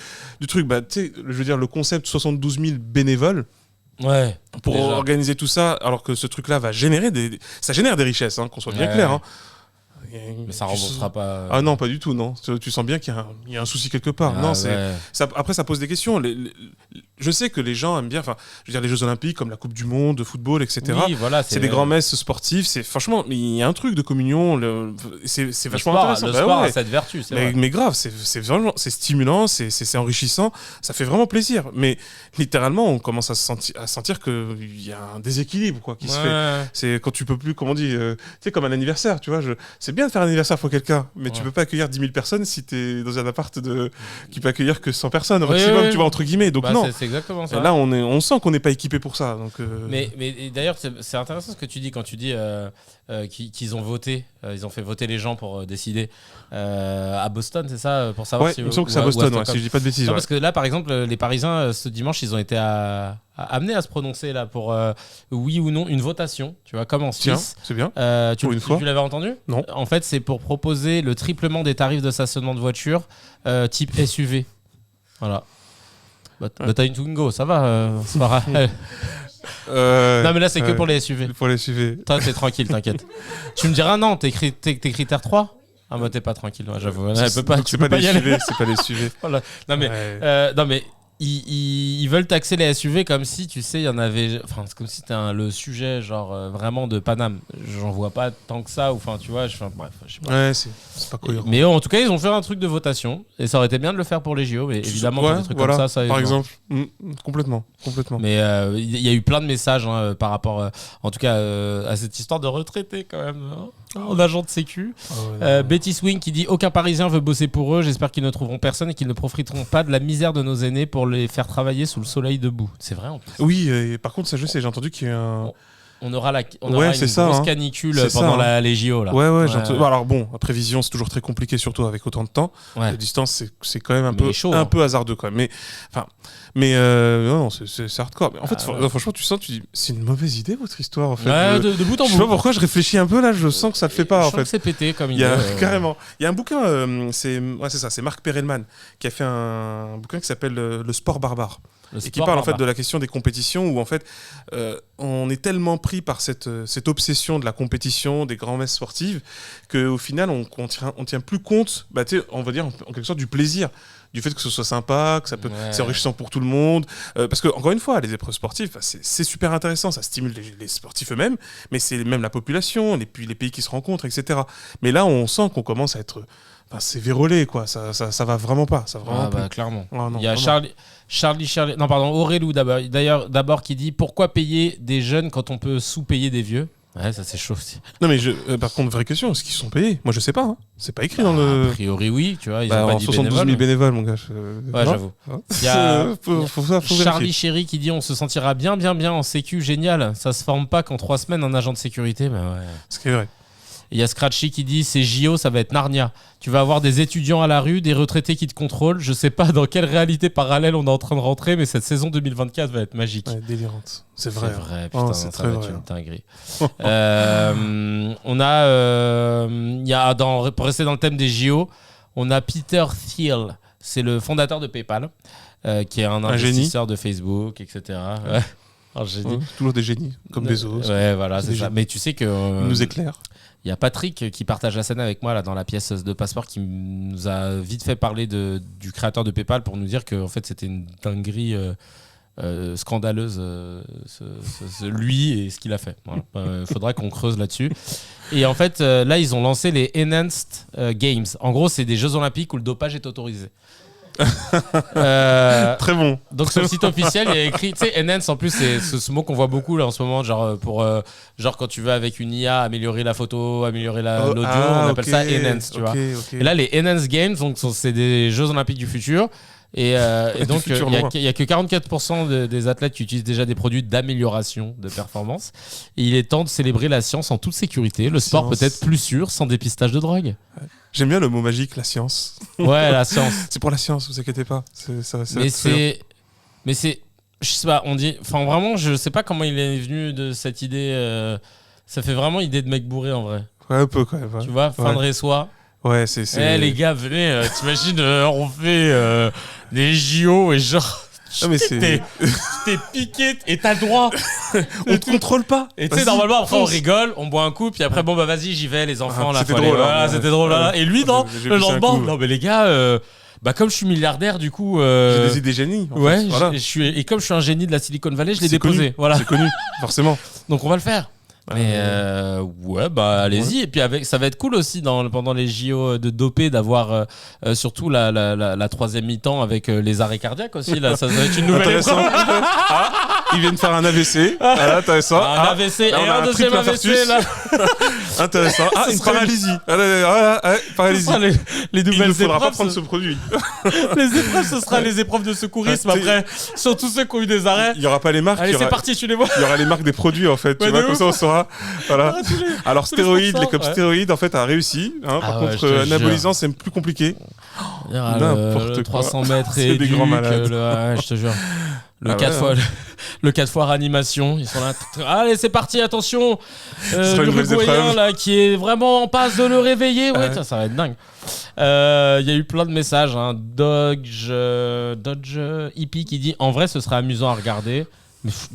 truc. Bah tu sais, je veux dire le concept 72 000 bénévoles. Ouais. Pour organiser tout ça, alors que ce truc-là génère des richesses, hein, qu'on soit bien clair. Hein. Mais ça remboursera pas. Ah non, pas du tout, non. Tu sens bien qu'il y a un souci quelque part. Non, après, ça pose des questions. Je sais que les gens aiment bien, enfin, je veux dire, les Jeux Olympiques, comme la Coupe du Monde de football, etc. Oui, voilà, c'est des grands-messes sportives. Franchement, il y a un truc de communion. C'est vachement intéressant. Le sport a cette vertu, mais grave, c'est stimulant, c'est enrichissant. Ça fait vraiment plaisir. Mais littéralement, on commence à sentir qu'il y a un déséquilibre qui se fait. C'est quand tu peux plus, comment on dit, tu sais, comme un anniversaire, tu vois. C'est bien de faire un anniversaire pour quelqu'un, mais tu peux pas accueillir 10 000 personnes si t'es dans un appart qui peut accueillir que 100 personnes au maximum, tu vois, entre guillemets. Donc non. C'est exactement ça. Et là, on sent qu'on n'est pas équipé pour ça. Donc, Mais d'ailleurs, c'est intéressant ce que tu dis quand tu dis qu'ils ont voté. Ils ont fait voter les gens pour décider à Boston, c'est ça, pour savoir il me semble que c'est à Boston, si je dis pas de bêtises. Parce que là, par exemple, les Parisiens, ce dimanche, ils ont été amenés à se prononcer là pour oui ou non une votation, tu vois, comme en Suisse. C'est bien. Tu l'avais entendu? Non. En fait, c'est pour proposer le triplement des tarifs de stationnement de voitures type SUV. Voilà. T'as une Twingo, ça va, c'est pas grave. Non mais là c'est que pour les SUV. Pour les SUV. Toi t'es tranquille, t'inquiète. Tu me diras non, t'es critère 3. Ah moi t'es pas tranquille, j'avoue. C'est pas les SUV, c'est pas les SUV. Voilà. Non mais ils veulent taxer les SUV comme si, tu sais, il y en avait. Enfin, c'est comme si c'était le sujet, genre vraiment de Paname. J'en vois pas tant que ça, ou enfin, tu vois, bref, je sais pas. Ouais, c'est pas cohérent. Mais en tout cas, ils ont fait un truc de votation, et ça aurait été bien de le faire pour les JO, mais évidemment, pour des trucs comme ça. Par exemple. Complètement. Mais il y a eu plein de messages par rapport, en tout cas, à cette histoire de retraités, quand même. En agent de sécu. Betty Swing qui dit aucun Parisien veut bosser pour eux. J'espère qu'ils ne trouveront personne et qu'ils ne profiteront pas de la misère de nos aînés pour les faire travailler sous le soleil debout. C'est vrai en plus. Oui, et par contre, ça je sais, j'ai entendu qu'il y a un. On aura une grosse canicule pendant les JO là. Ouais. Alors bon, la prévision c'est toujours très compliqué, surtout avec autant de temps. La distance c'est quand même un peu hasardeux quand même. Mais non, c'est hardcore. Mais en fait, franchement, tu dis, c'est une mauvaise idée votre histoire en fait. Ouais, de bout en bout. Je sais pas pourquoi je réfléchis un peu là, je sens que ça le fait pas en fait. C'est pété comme idée. Carrément. Il y a un bouquin, c'est ça, c'est Marc Perelman qui a fait un bouquin qui s'appelle Le sport barbare. Et qui parle en fait de la question des compétitions où en fait on est tellement pris par cette obsession de la compétition, des grands-messes sportives, qu'au final on tient plus compte, on va dire en quelque sorte du plaisir, du fait que ce soit sympa, que c'est enrichissant pour tout le monde, parce que encore une fois les épreuves sportives c'est super intéressant, ça stimule les sportifs eux-mêmes, mais c'est même la population, les pays qui se rencontrent, etc. Mais là on sent qu'on commence à être c'est vérolé quoi, ça va vraiment pas, ça va vraiment clairement. Non, il y a Aurélou d'abord qui dit pourquoi payer des jeunes quand on peut sous-payer des vieux. Ouais, ça c'est chaud aussi. Non mais par contre, vraie question, est-ce qu'ils sont payés? Moi je sais pas, hein. C'est pas écrit dans le... A priori oui, tu vois, ils ont pas dit 72 000 bénévoles mon gars. Ouais, j'avoue. Il y a Charlie Chéri qui dit on se sentira bien en sécu, génial. Ça se forme pas qu'en 3 semaines un agent de sécurité, bah ouais. Ce qui est vrai. Et il y a Scratchy qui dit c'est JO, ça va être Narnia. Tu vas avoir des étudiants à la rue, des retraités qui te contrôlent. Je sais pas dans quelle réalité parallèle on est en train de rentrer, mais cette saison 2024 va être magique. Ouais, délirante. C'est vrai. C'est vrai, putain, c'est ça très va vrai. être une dinguerie. On a, pour rester dans le thème des JO, on a Peter Thiel. C'est le fondateur de PayPal, qui est un investisseur de Facebook, etc. Ouais. Un génie. Toujours des génies, comme Bezos. Ouais, voilà, c'est ça. Mais tu sais que... Il nous éclaire. Il y a Patrick qui partage la scène avec moi là, dans la pièce de Passeport qui nous a vite fait parler du créateur de PayPal pour nous dire que en fait, c'était une dinguerie scandaleuse, lui et ce qu'il a fait. Voilà. Faudra qu'on creuse là-dessus. Et en fait, là, ils ont lancé les Enhanced Games. En gros, c'est des Jeux Olympiques où le dopage est autorisé. Très bon. Donc sur le site officiel il y a écrit, tu sais, enhance en plus c'est ce mot qu'on voit beaucoup là en ce moment, genre pour genre quand tu veux avec une IA améliorer la photo, améliorer l'audio, on appelle ça enhance, tu vois. Et là les enhance games, donc c'est des Jeux Olympiques du futur. Et donc, il n'y a que 44% des athlètes qui utilisent déjà des produits d'amélioration de performance. Et il est temps de célébrer la science en toute sécurité. Le sport peut être plus sûr sans dépistage de drogue. Ouais. J'aime bien le mot magique, la science. Ouais, la science. C'est pour la science, vous inquiétez pas. Mais c'est, je sais pas, on dit, enfin vraiment, je sais pas comment il est venu de cette idée. Ça fait vraiment idée de mec bourré en vrai. Ouais, un peu quand même. Ouais. Tu vois, fin de réçoit. Ouais, c'est. Les gars, venez, t'imagines, on fait des JO et genre. T'es piqué et t'as le droit. On te contrôle pas. Et tu sais, normalement, après, on rigole, on boit un coup, puis après, bon, bah vas-y, j'y vais, les enfants. C'était drôle. C'était drôle. Et lui, dans le banc, non, mais les gars, bah, comme je suis milliardaire, du coup. J'ai des idées génies. Ouais, voilà. Et comme je suis un génie de la Silicon Valley, je l'ai déposé. Connu. Voilà. C'est connu, forcément. Donc, on va le faire. Mais ouais, bah allez-y. Et puis ça va être cool aussi pendant les JO de dopé d'avoir surtout la troisième mi-temps avec les arrêts cardiaques aussi. Là, ça va être une nouvelle épreuve. Ils viennent faire un AVC. Voilà, intéressant. Un AVC et un deuxième AVC. Là. Intéressant. Une paralysie. Paralysie. Les nouvelles épreuves. Il ne faudra pas prendre ce produit. Les épreuves, ce sera les épreuves de secourisme après. Surtout ceux qui ont eu des arrêts. Il n'y aura pas les marques. Allez, c'est parti, tu les vois. Il y aura les marques des produits en fait. Tu vois, comme ça on saura. Voilà. Alors stéroïdes, les clubs stéroïdes en fait a réussi. Par contre, anabolisant c'est plus compliqué. N'importe quoi. 300 mètres et des grands malades. Je te jure. Le 4 fois réanimation, ils sont là. Allez, c'est parti, attention. L'Uruguayen là qui est vraiment en passe de le réveiller. Ouais, ça va être dingue. Il y a eu plein de messages. Dodge Hippie qui dit en vrai, ce serait amusant à regarder.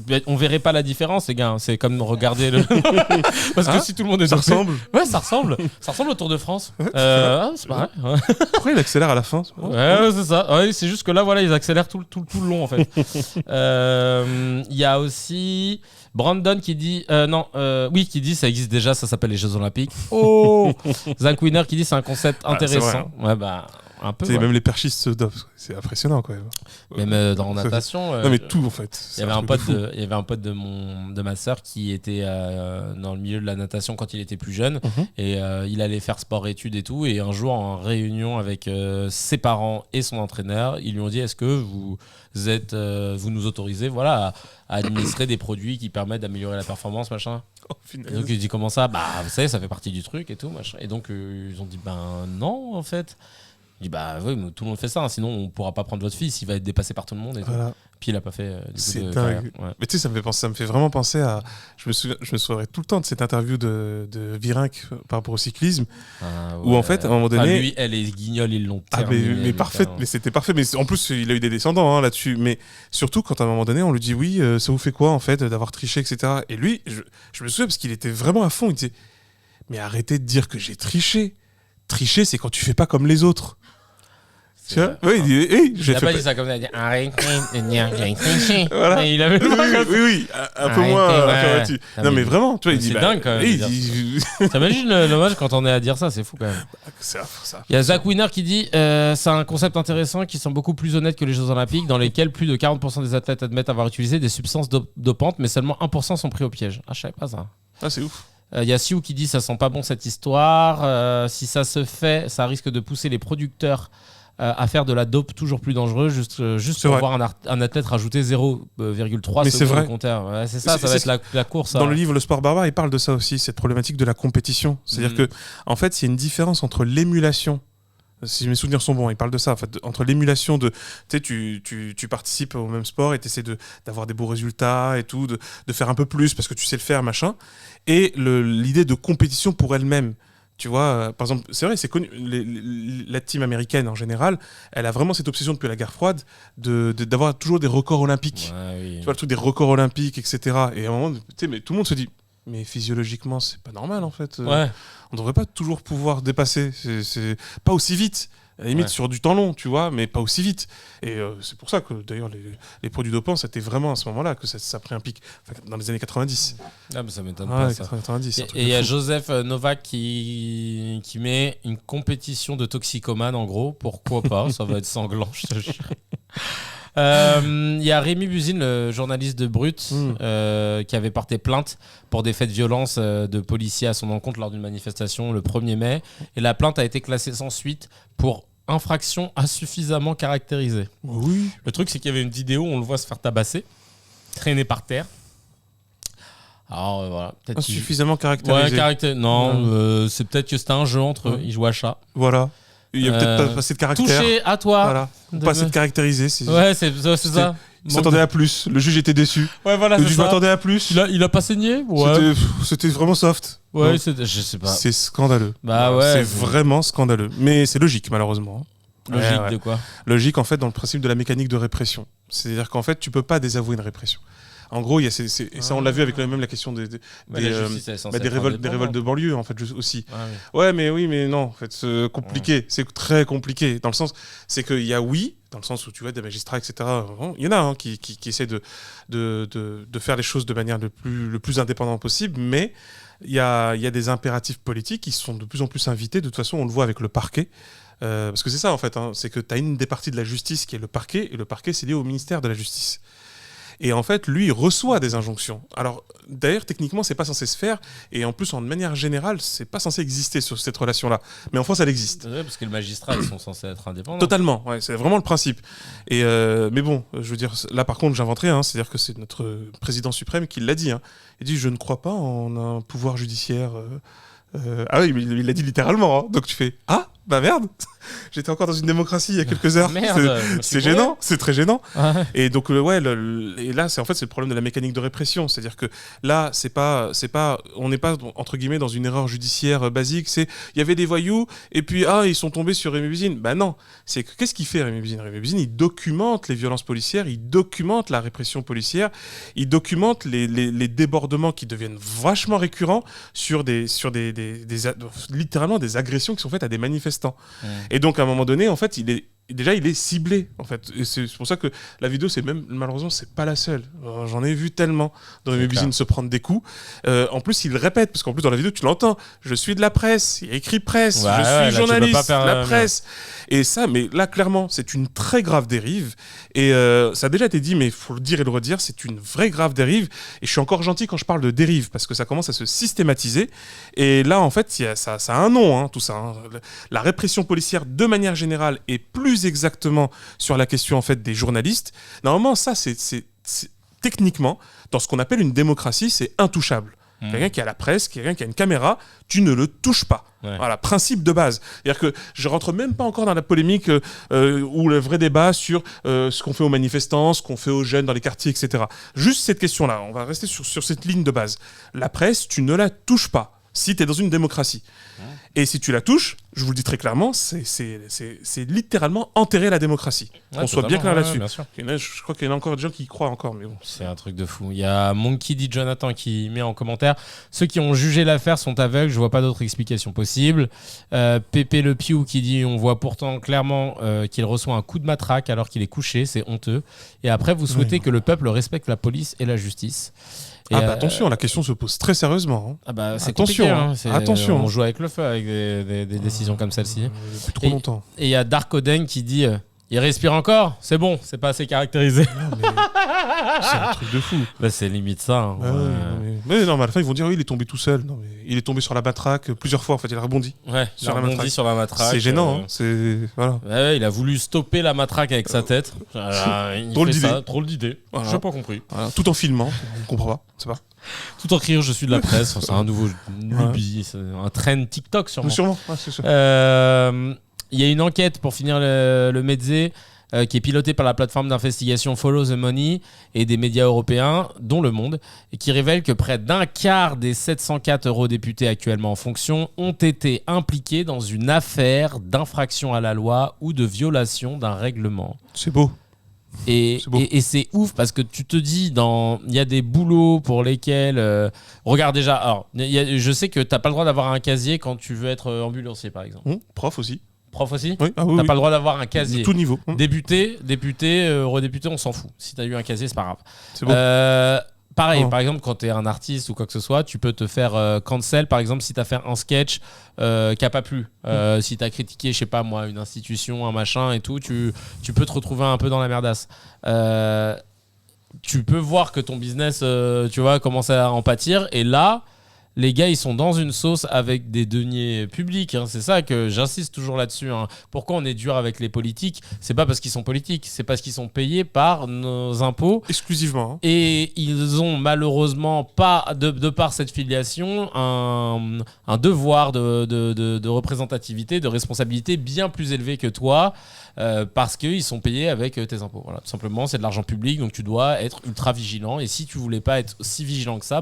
Mais on verrait pas la différence, les gars. C'est comme regarder le. Parce que si tout le monde est. Ça ressemble. Ouais, ça ressemble. Ça ressemble au Tour de France. C'est pareil. Pourquoi il accélère à la fin? Ouais, c'est ça. Ouais, c'est juste que là, voilà, ils accélèrent tout le long, en fait. Il y a aussi Brandon qui dit. Qui dit ça existe déjà, ça s'appelle les Jeux Olympiques. Oh Zach Winner qui dit c'est un concept intéressant. Ouais, bah. Un peu, même les perchistes se dopent, c'est impressionnant quand même. Même dans natation. Non mais tout en fait. Il y avait un pote de ma sœur qui était dans le milieu de la natation quand il était plus jeune et il allait faire sport-études et tout, et un jour en réunion avec ses parents et son entraîneur, ils lui ont dit est-ce que vous nous autorisez à administrer des produits qui permettent d'améliorer la performance machin. Et donc il dit comment ça, bah vous savez ça fait partie du truc et tout machin. Et donc ils ont dit ben non en fait. Il dit bah oui, mais tout le monde fait ça, sinon on pourra pas prendre votre fils, il va être dépassé par tout le monde et tout. Puis il a pas fait c'est dingue. Mais tu sais, ça me fait vraiment penser à. Je me souviendrai tout le temps de cette interview de Virenque par rapport au cyclisme, où en fait à un moment donné. Lui, elle et Guignol, ils l'ont terminé. Mais parfait, mais c'était parfait. Mais en plus, il a eu des descendants là-dessus. Mais surtout quand à un moment donné, on lui dit oui, ça vous fait quoi en fait d'avoir triché, etc. Et lui, je me souviens parce qu'il était vraiment à fond. Il disait mais arrêtez de dire que j'ai triché. Tricher, c'est quand tu fais pas comme les autres. Tu vois ? Oui, il a pas dit ça comme ça, il a dit arrêtez de dire que j'ai triché. Voilà. Il avait oui, un peu moins affirmatif. Non, mais vraiment, tu vois, il dit. C'est dingue quand même. T'imagines le match quand on est à dire ça, c'est fou quand même. C'est ça. Il y a Zach Winner qui dit c'est un concept intéressant qui semble beaucoup plus honnête que les Jeux Olympiques, dans lesquels plus de 40% des athlètes admettent avoir utilisé des substances dopantes, mais seulement 1% sont pris au piège. Ah, je savais pas ça. Ah, c'est ouf. Il y a Sioux qui dit ça sent pas bon cette histoire. Si ça se fait, ça risque de pousser les producteurs à faire de la dope toujours plus dangereuse, juste C'est pour vrai. voir un athlète rajouter 0,3 Mais c'est secondes vrai. au compteur. Ouais, c'est ça, C'est- ça va c'est- être la course. Dans le livre Le sport barbare, il parle de ça aussi, cette problématique de la compétition. C'est-à-dire que, en fait, il y a une différence entre l'émulation. Si mes souvenirs sont bons, il parle de ça. En fait, entre l'émulation de, tu sais, tu participes au même sport et tu essaies d'avoir des beaux résultats et tout, de faire un peu plus parce que tu sais le faire, machin. Et l'idée de compétition pour elle-même. Tu vois, par exemple, c'est vrai, c'est connu. La team américaine en général, elle a vraiment cette obsession depuis la guerre froide d'avoir toujours des records olympiques. Ouais, oui. Tu vois, le truc des records olympiques, etc. Et à un moment, tu sais, mais tout le monde se dit, mais physiologiquement, c'est pas normal en fait. Ouais. On devrait pas toujours pouvoir dépasser. C'est pas aussi vite. À la limite, Ouais. sur du temps long, tu vois, mais pas aussi vite. Et c'est pour ça que d'ailleurs, les produits dopants, c'était vraiment à ce moment-là que ça a pris un pic. Enfin, dans les années 90. Ah, mais ça m'étonne Ah, pas ouais, ça. 90. Et il y a Joseph Novak qui met une compétition de toxicomanes en gros. Pourquoi pas? Ça va être sanglant, je te jure. Il y a Rémi Buzine, le journaliste de Brut, qui avait porté plainte pour des faits de violence de policiers à son encontre lors d'une manifestation le 1er mai. Et la plainte a été classée sans suite pour infraction insuffisamment caractérisée. Oui. Le truc, c'est qu'il y avait une vidéo où on le voit se faire tabasser, traîner par terre. Alors voilà, peut-être qu'il- Insuffisamment caractérisé. Non, c'est peut-être que c'était un jeu entre eux. Ouais. Ils jouent à chat. Voilà. Il y a peut-être pas assez de caractère. Touché à toi. Voilà. Ou pas assez de caractérisé. Ouais, c'est ça. Il s'attendait à plus. Le juge était déçu. Ouais, voilà, Le c'est juge ça. m'attendait à plus. Il a pas saigné. Ouais. C'était vraiment soft. Ouais, Donc, je sais pas. c'est scandaleux. Bah ouais. C'est vraiment scandaleux. Mais c'est logique, malheureusement. Logique Ouais. de quoi? Logique, en fait, dans le principe de la mécanique de répression. C'est-à-dire qu'en fait, tu peux pas désavouer une répression. En gros, il y a et ça, on l'a vu avec même la question des Bah, la justice, elle est censée des être révoltes indépendante. de banlieue, en fait, aussi. Ah oui. Ouais, mais non, en fait, c'est compliqué. C'est très compliqué. Dans le sens, c'est qu'il y a, oui, dans le sens où tu vois des magistrats, etc. Il y en a qui essaient de faire les choses de manière le plus indépendante possible, mais il y a des impératifs politiques qui sont de plus en plus invités. De toute façon, on le voit avec le parquet. Parce que c'est ça, en fait, hein, c'est que tu as une des parties de la justice qui est le parquet, et le parquet, c'est lié au ministère de la Justice. Et en fait, lui, il reçoit des injonctions. Alors, d'ailleurs, techniquement, c'est pas censé se faire, et en plus, en manière générale, c'est pas censé exister sur cette relation-là. Mais en France, elle existe. Ouais, parce que les magistrats, ils sont censés être indépendants. Totalement, ouais, c'est vraiment le principe. Et mais bon, je veux dire, là par contre, j'inventerai, hein, c'est-à-dire que c'est notre président suprême qui l'a dit. Hein. Il dit, je ne crois pas en un pouvoir judiciaire. Ah oui, il l'a dit littéralement. Hein. Donc tu fais, ah, bah merde, j'étais encore dans une démocratie il y a quelques heures. Merde, je me suis c'est gouré. gênant, c'est très gênant. Ouais. Et donc ouais, et là c'est le problème de la mécanique de répression, c'est-à-dire que là on n'est pas entre guillemets dans une erreur judiciaire basique. Il y avait des voyous et puis ils sont tombés sur Rémi Buzine. Bah non, c'est que qu'est-ce qu'il fait Rémi Buzine? Rémi Buzine, il documente les violences policières, il documente la répression policière, il documente les débordements qui deviennent vachement récurrents sur littéralement des agressions qui sont faites à des manifestants. Et donc à un moment donné, en fait, il est ciblé, en fait. Et c'est pour ça que la vidéo, malheureusement, c'est pas la seule. J'en ai vu tellement dans Rémi Buzine se prendre des coups. En plus, il le répète, parce qu'en plus, dans la vidéo, tu l'entends. Je suis de la presse, il y a écrit presse, Ouais, je suis là, tu peux journaliste, pas faire, la presse. Et ça, mais là, clairement, c'est une très grave dérive. Et ça a déjà été dit, mais il faut le dire et le redire, c'est une vraie grave dérive. Et je suis encore gentil quand je parle de dérive, parce que ça commence à se systématiser. Et là, en fait, ça a un nom, hein, tout ça. Hein. La répression policière, de manière générale, et plus exactement sur la question en fait des journalistes. Normalement, ça, c'est techniquement, dans ce qu'on appelle une démocratie, c'est intouchable. Quelqu'un qui a la presse, quelqu'un qui a une caméra, tu ne le touches pas. Ouais. Voilà, principe de base. C'est-à-dire que je rentre même pas encore dans la polémique ou le vrai débat sur ce qu'on fait aux manifestants, ce qu'on fait aux jeunes dans les quartiers, etc. Juste cette question-là, on va rester sur cette ligne de base. La presse, tu ne la touches pas si tu es dans une démocratie. Et si tu la touches, je vous le dis très clairement, c'est littéralement enterrer la démocratie. Ouais, qu'on soit bien clair là-dessus. bien sûr. Je crois qu'il y en a encore des gens qui y croient encore, mais bon. C'est un truc de fou. Il y a Monkey D. Jonathan qui met en commentaire: ceux qui ont jugé l'affaire sont aveugles, je vois pas d'autre explication possible. Pépé Le Piou qui dit: on voit pourtant clairement qu'il reçoit un coup de matraque alors qu'il est couché, c'est honteux. Et après, vous souhaitez que le peuple respecte la police et la justice. Et attention, la question se pose très sérieusement. Hein. Ah bah, c'est Attention, compliqué, hein. attention. On joue avec le feu avec des décisions comme celle-ci. Depuis trop longtemps. Et il y a Dark Oden qui dit: il respire encore, c'est bon, c'est pas assez caractérisé. Non, mais C'est un truc de fou. Bah, c'est limite ça. Hein. Ah ouais, mais non, mais à la fin, ils vont dire oui, il est tombé tout seul. Non, mais il est tombé sur la matraque plusieurs fois, en fait, il a rebondi. Ouais, il a rebondi sur la matraque. C'est gênant, hein. C'est... Voilà. Ouais, il a voulu stopper la matraque avec sa tête. Drôle d'idée. Drôle d'idée. Voilà. J'ai pas compris. Voilà. Tout en filmant, on ne comprend pas, c'est pas. Tout en criant je suis de la presse. C'est un nouveau lubie, c'est un trend TikTok sûrement. Sûrement, ouais, c'est sûr. Il y a une enquête pour finir le Medzé qui est pilotée par la plateforme d'investigation Follow the Money et des médias européens, dont Le Monde, et qui révèle que près d'un quart des 704 eurodéputés actuellement en fonction ont été impliqués dans une affaire d'infraction à la loi ou de violation d'un règlement. C'est beau. Et c'est ouf parce que tu te dis, il y a des boulots pour lesquels... regarde déjà, alors, je sais que tu n'as pas le droit d'avoir un casier quand tu veux être ambulancier, par exemple. Prof aussi. Prof aussi ? Oui. Ah, oui, t'as pas le droit d'avoir un casier. De tout niveau. Député, redéputé, on s'en fout. Si t'as eu un casier, c'est pas grave. C'est beau. Pareil, par exemple, quand t'es un artiste ou quoi que ce soit, tu peux te faire cancel, par exemple, si t'as fait un sketch qui a pas plu. Si t'as critiqué, je sais pas moi, une institution, un machin et tout, tu peux te retrouver un peu dans la merdasse. Tu peux voir que ton business, tu vois, commence à en pâtir. Et là... Les gars, ils sont dans une sauce avec des deniers publics. Hein. C'est ça que j'insiste toujours là-dessus. Hein. Pourquoi on est dur avec les politiques ? C'est pas parce qu'ils sont politiques, c'est parce qu'ils sont payés par nos impôts. Exclusivement. Hein. Et ils ont malheureusement pas, de par cette filiation, un devoir de représentativité, de responsabilité bien plus élevé que toi. Parce qu'ils sont payés avec tes impôts. Voilà, tout simplement, c'est de l'argent public, donc tu dois être ultra vigilant. Et si tu voulais pas être si vigilant que ça,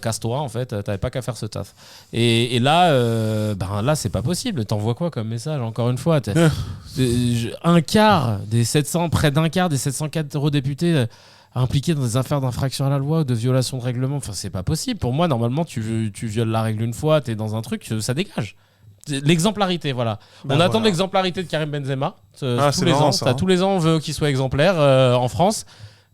casse-toi, en fait, t'avais pas qu'à faire ce taf. Et là, là, c'est pas possible. T'envoies quoi comme message, encore une fois près d'un quart des 704 eurodéputés impliqués dans des affaires d'infraction à la loi ou de violation de règlement. Enfin, c'est pas possible. Pour moi, normalement, tu violes la règle une fois, t'es dans un truc, ça dégage. L'exemplarité, voilà. On attend de l'exemplarité de Karim Benzema. Tous les ans, tous les ans, on veut qu'il soit exemplaire en France.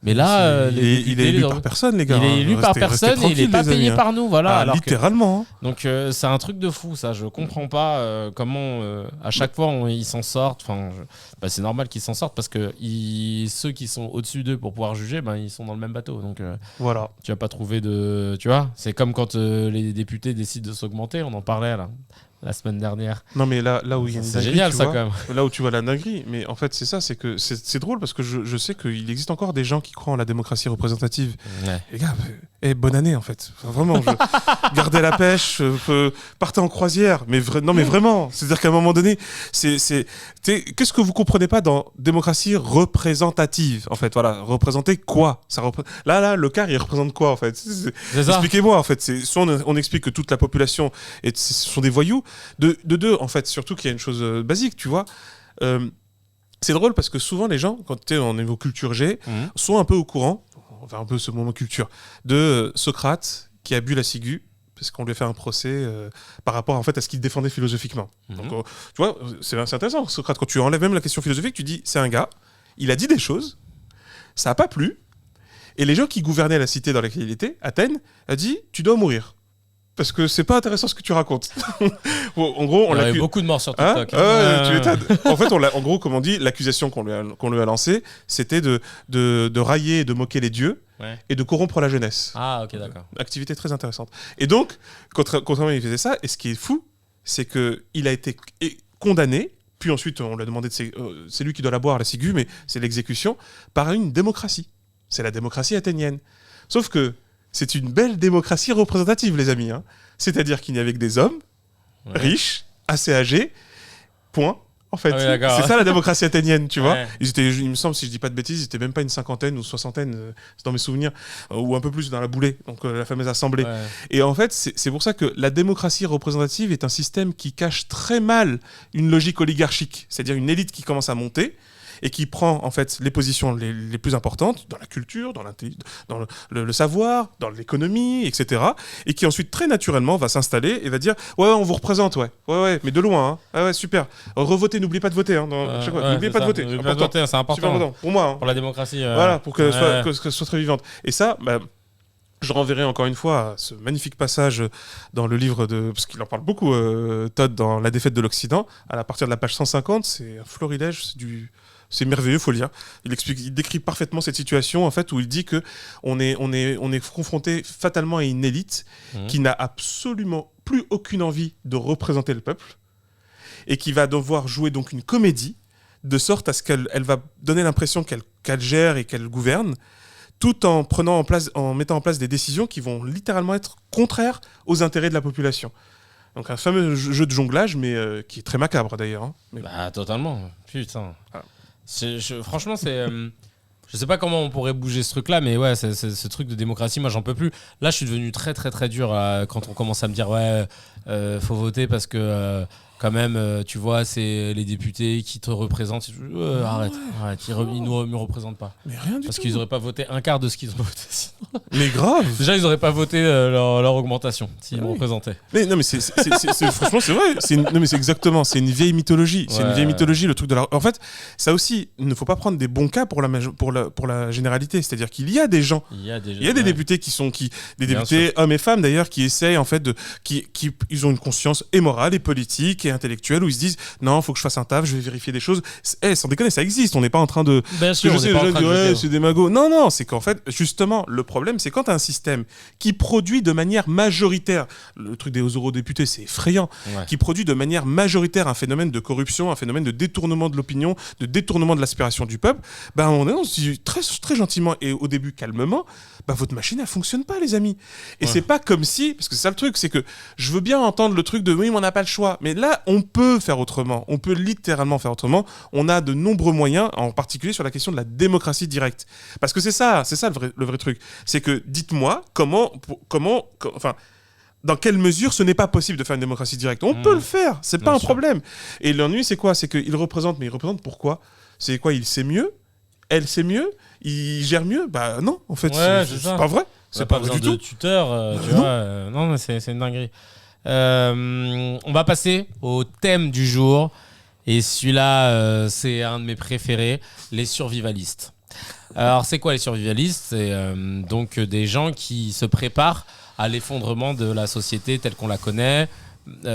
Mais là, il est élu par personne, les gars. Il est élu par personne et il n'est pas payé par nous. Voilà, littéralement. Donc, c'est un truc de fou, ça. Je comprends pas comment, à chaque fois, ils s'en sortent. Enfin, c'est normal qu'ils s'en sortent parce que ceux qui sont au-dessus d'eux pour pouvoir juger, ils sont dans le même bateau. Donc, voilà. Tu vas pas trouver de. Tu vois, c'est comme quand les députés décident de s'augmenter. On en parlait là. La semaine dernière. Non, mais là où il y a une c'est génial ça, quand même. Là où tu vois la dinguerie. Mais en fait, c'est ça, c'est que c'est drôle parce que je sais qu'il existe encore des gens qui croient en la démocratie représentative. Ouais. Les gars, bonne année en fait. Enfin, vraiment, gardez la pêche, partez en croisière. Mais vraiment. C'est-à-dire qu'à un moment donné, qu'est-ce que vous comprenez pas dans démocratie représentative en fait, voilà, représenter quoi ça Là, le quart, il représente quoi en fait Expliquez-moi en fait. Soit on explique que toute la population ce sont des voyous. De deux, en fait, surtout qu'il y a une chose basique, tu vois. C'est drôle parce que souvent les gens, quand tu es en niveau culture G, sont un peu au courant, on va faire un peu ce moment culture, de Socrate qui a bu la ciguë parce qu'on lui a fait un procès par rapport en fait à ce qu'il défendait philosophiquement. Donc, tu vois, c'est intéressant. Socrate, quand tu enlèves même la question philosophique, tu dis c'est un gars, il a dit des choses, ça n'a pas plu, et les gens qui gouvernaient la cité dans laquelle il était, Athènes, a dit tu dois mourir. Parce que c'est pas intéressant ce que tu racontes. En gros, il y a eu beaucoup de morts sur TikTok. Tu m'étonnes. En fait, en gros, comme on dit, l'accusation qu'on lui a lancée, c'était de railler et de moquer les dieux et de corrompre la jeunesse. Ah, ok, d'accord. Activité très intéressante. Et donc, contrairement il faisait ça, et ce qui est fou, c'est qu'il a été condamné, puis ensuite on lui a demandé, c'est lui qui doit la boire, la ciguë, mais c'est l'exécution, par une démocratie. C'est la démocratie athénienne. Sauf que c'est une belle démocratie représentative, les amis. Hein. C'est-à-dire qu'il n'y avait que des hommes riches, assez âgés, point. En fait, c'est ça la démocratie athénienne, tu vois. Il me semble, si je dis pas de bêtises, ils étaient même pas une cinquantaine ou soixantaine, c'est dans mes souvenirs, ou un peu plus dans la boulée, donc la fameuse assemblée. Ouais. Et en fait, c'est pour ça que la démocratie représentative est un système qui cache très mal une logique oligarchique, c'est-à-dire une élite qui commence à monter et qui prend en fait les positions les plus importantes dans la culture, dans le savoir, dans l'économie, etc. Et qui ensuite très naturellement va s'installer et va dire ouais on vous représente ouais mais de loin hein. Ah ouais super, revotez, n'oubliez pas de voter hein, n'oubliez pas de voter, c'est important super important pour moi hein. Pour la démocratie voilà, pour qu'elle soit très vivante. Et ça je renverrai encore une fois à ce magnifique passage dans le livre parce qu'il en parle beaucoup, Todd, dans La défaite de l'Occident, à partir de la page 150, c'est un florilège, C'est merveilleux, faut le lire. Il décrit parfaitement cette situation en fait où il dit que on est confronté fatalement à une élite qui n'a absolument plus aucune envie de représenter le peuple et qui va devoir jouer donc une comédie de sorte à ce qu'elle va donner l'impression qu'elle gère et qu'elle gouverne, tout en mettant en place des décisions qui vont littéralement être contraires aux intérêts de la population. Donc un fameux jeu de jonglage, mais qui est très macabre d'ailleurs. Hein. Mais... Bah totalement, putain. Ah. Franchement, c'est... je sais pas comment on pourrait bouger ce truc-là, mais ouais, c'est ce truc de démocratie, moi j'en peux plus. Là, je suis devenu très très très dur quand on commence à me dire ouais, faut voter parce que... quand même, tu vois, c'est les députés qui te représentent. Arrête, ils ne me représentent pas. Mais rien du Parce tout. qu'ils n'auraient pas voté un quart de ce qu'ils ont voté. Sinon. Mais grave. Déjà, ils n'auraient pas voté leur augmentation s'ils me représentaient. Mais non, mais franchement, c'est vrai. Non, mais c'est exactement. C'est une vieille mythologie. C'est une vieille mythologie, le truc de la. En fait, ça aussi, il ne faut pas prendre des bons cas pour la généralité. C'est-à-dire qu'il y a des gens. Il y a des députés des députés hommes et femmes d'ailleurs, qui essayent en fait ils ont une conscience et morale et politique et intellectuelle où ils se disent non, faut que je fasse un taf, je vais vérifier des choses. Sans déconner, ça existe. On n'est pas en train de. Bien sûr, je sais, les gens disent c'est des magots. Non, c'est qu'en fait, justement, le problème, c'est quand tu as un système qui produit de manière majoritaire, le truc des eurodéputés, c'est effrayant, qui produit de manière majoritaire un phénomène de corruption, un phénomène de détournement de l'opinion, de détournement de l'aspiration du peuple. Ben on se dit très très gentiment et au début calmement, votre machine elle fonctionne pas, les amis. Et c'est pas comme si, parce que c'est ça le truc, c'est que je veux bien entendre le truc de oui, mais on n'a pas le choix. Mais là, on peut faire autrement. On peut littéralement faire autrement. On a de nombreux moyens, en particulier sur la question de la démocratie directe. Parce que c'est ça le vrai truc. C'est que dites-moi dans quelle mesure ce n'est pas possible de faire une démocratie directe. On peut le faire, c'est pas un problème. Et l'ennui, c'est quoi? C'est qu'il représente, mais il représente pourquoi? C'est quoi? Il sait mieux? Elle sait mieux? Il gère mieux? Bah non, en fait, c'est pas vrai. C'est pas vrai du tout. Tuteur, tu vois. Non, mais c'est une dinguerie. On va passer au thème du jour. Et celui-là, c'est un de mes préférés, les survivalistes. Alors, c'est quoi les survivalistes? C'est donc des gens qui se préparent à l'effondrement de la société telle qu'on la connaît.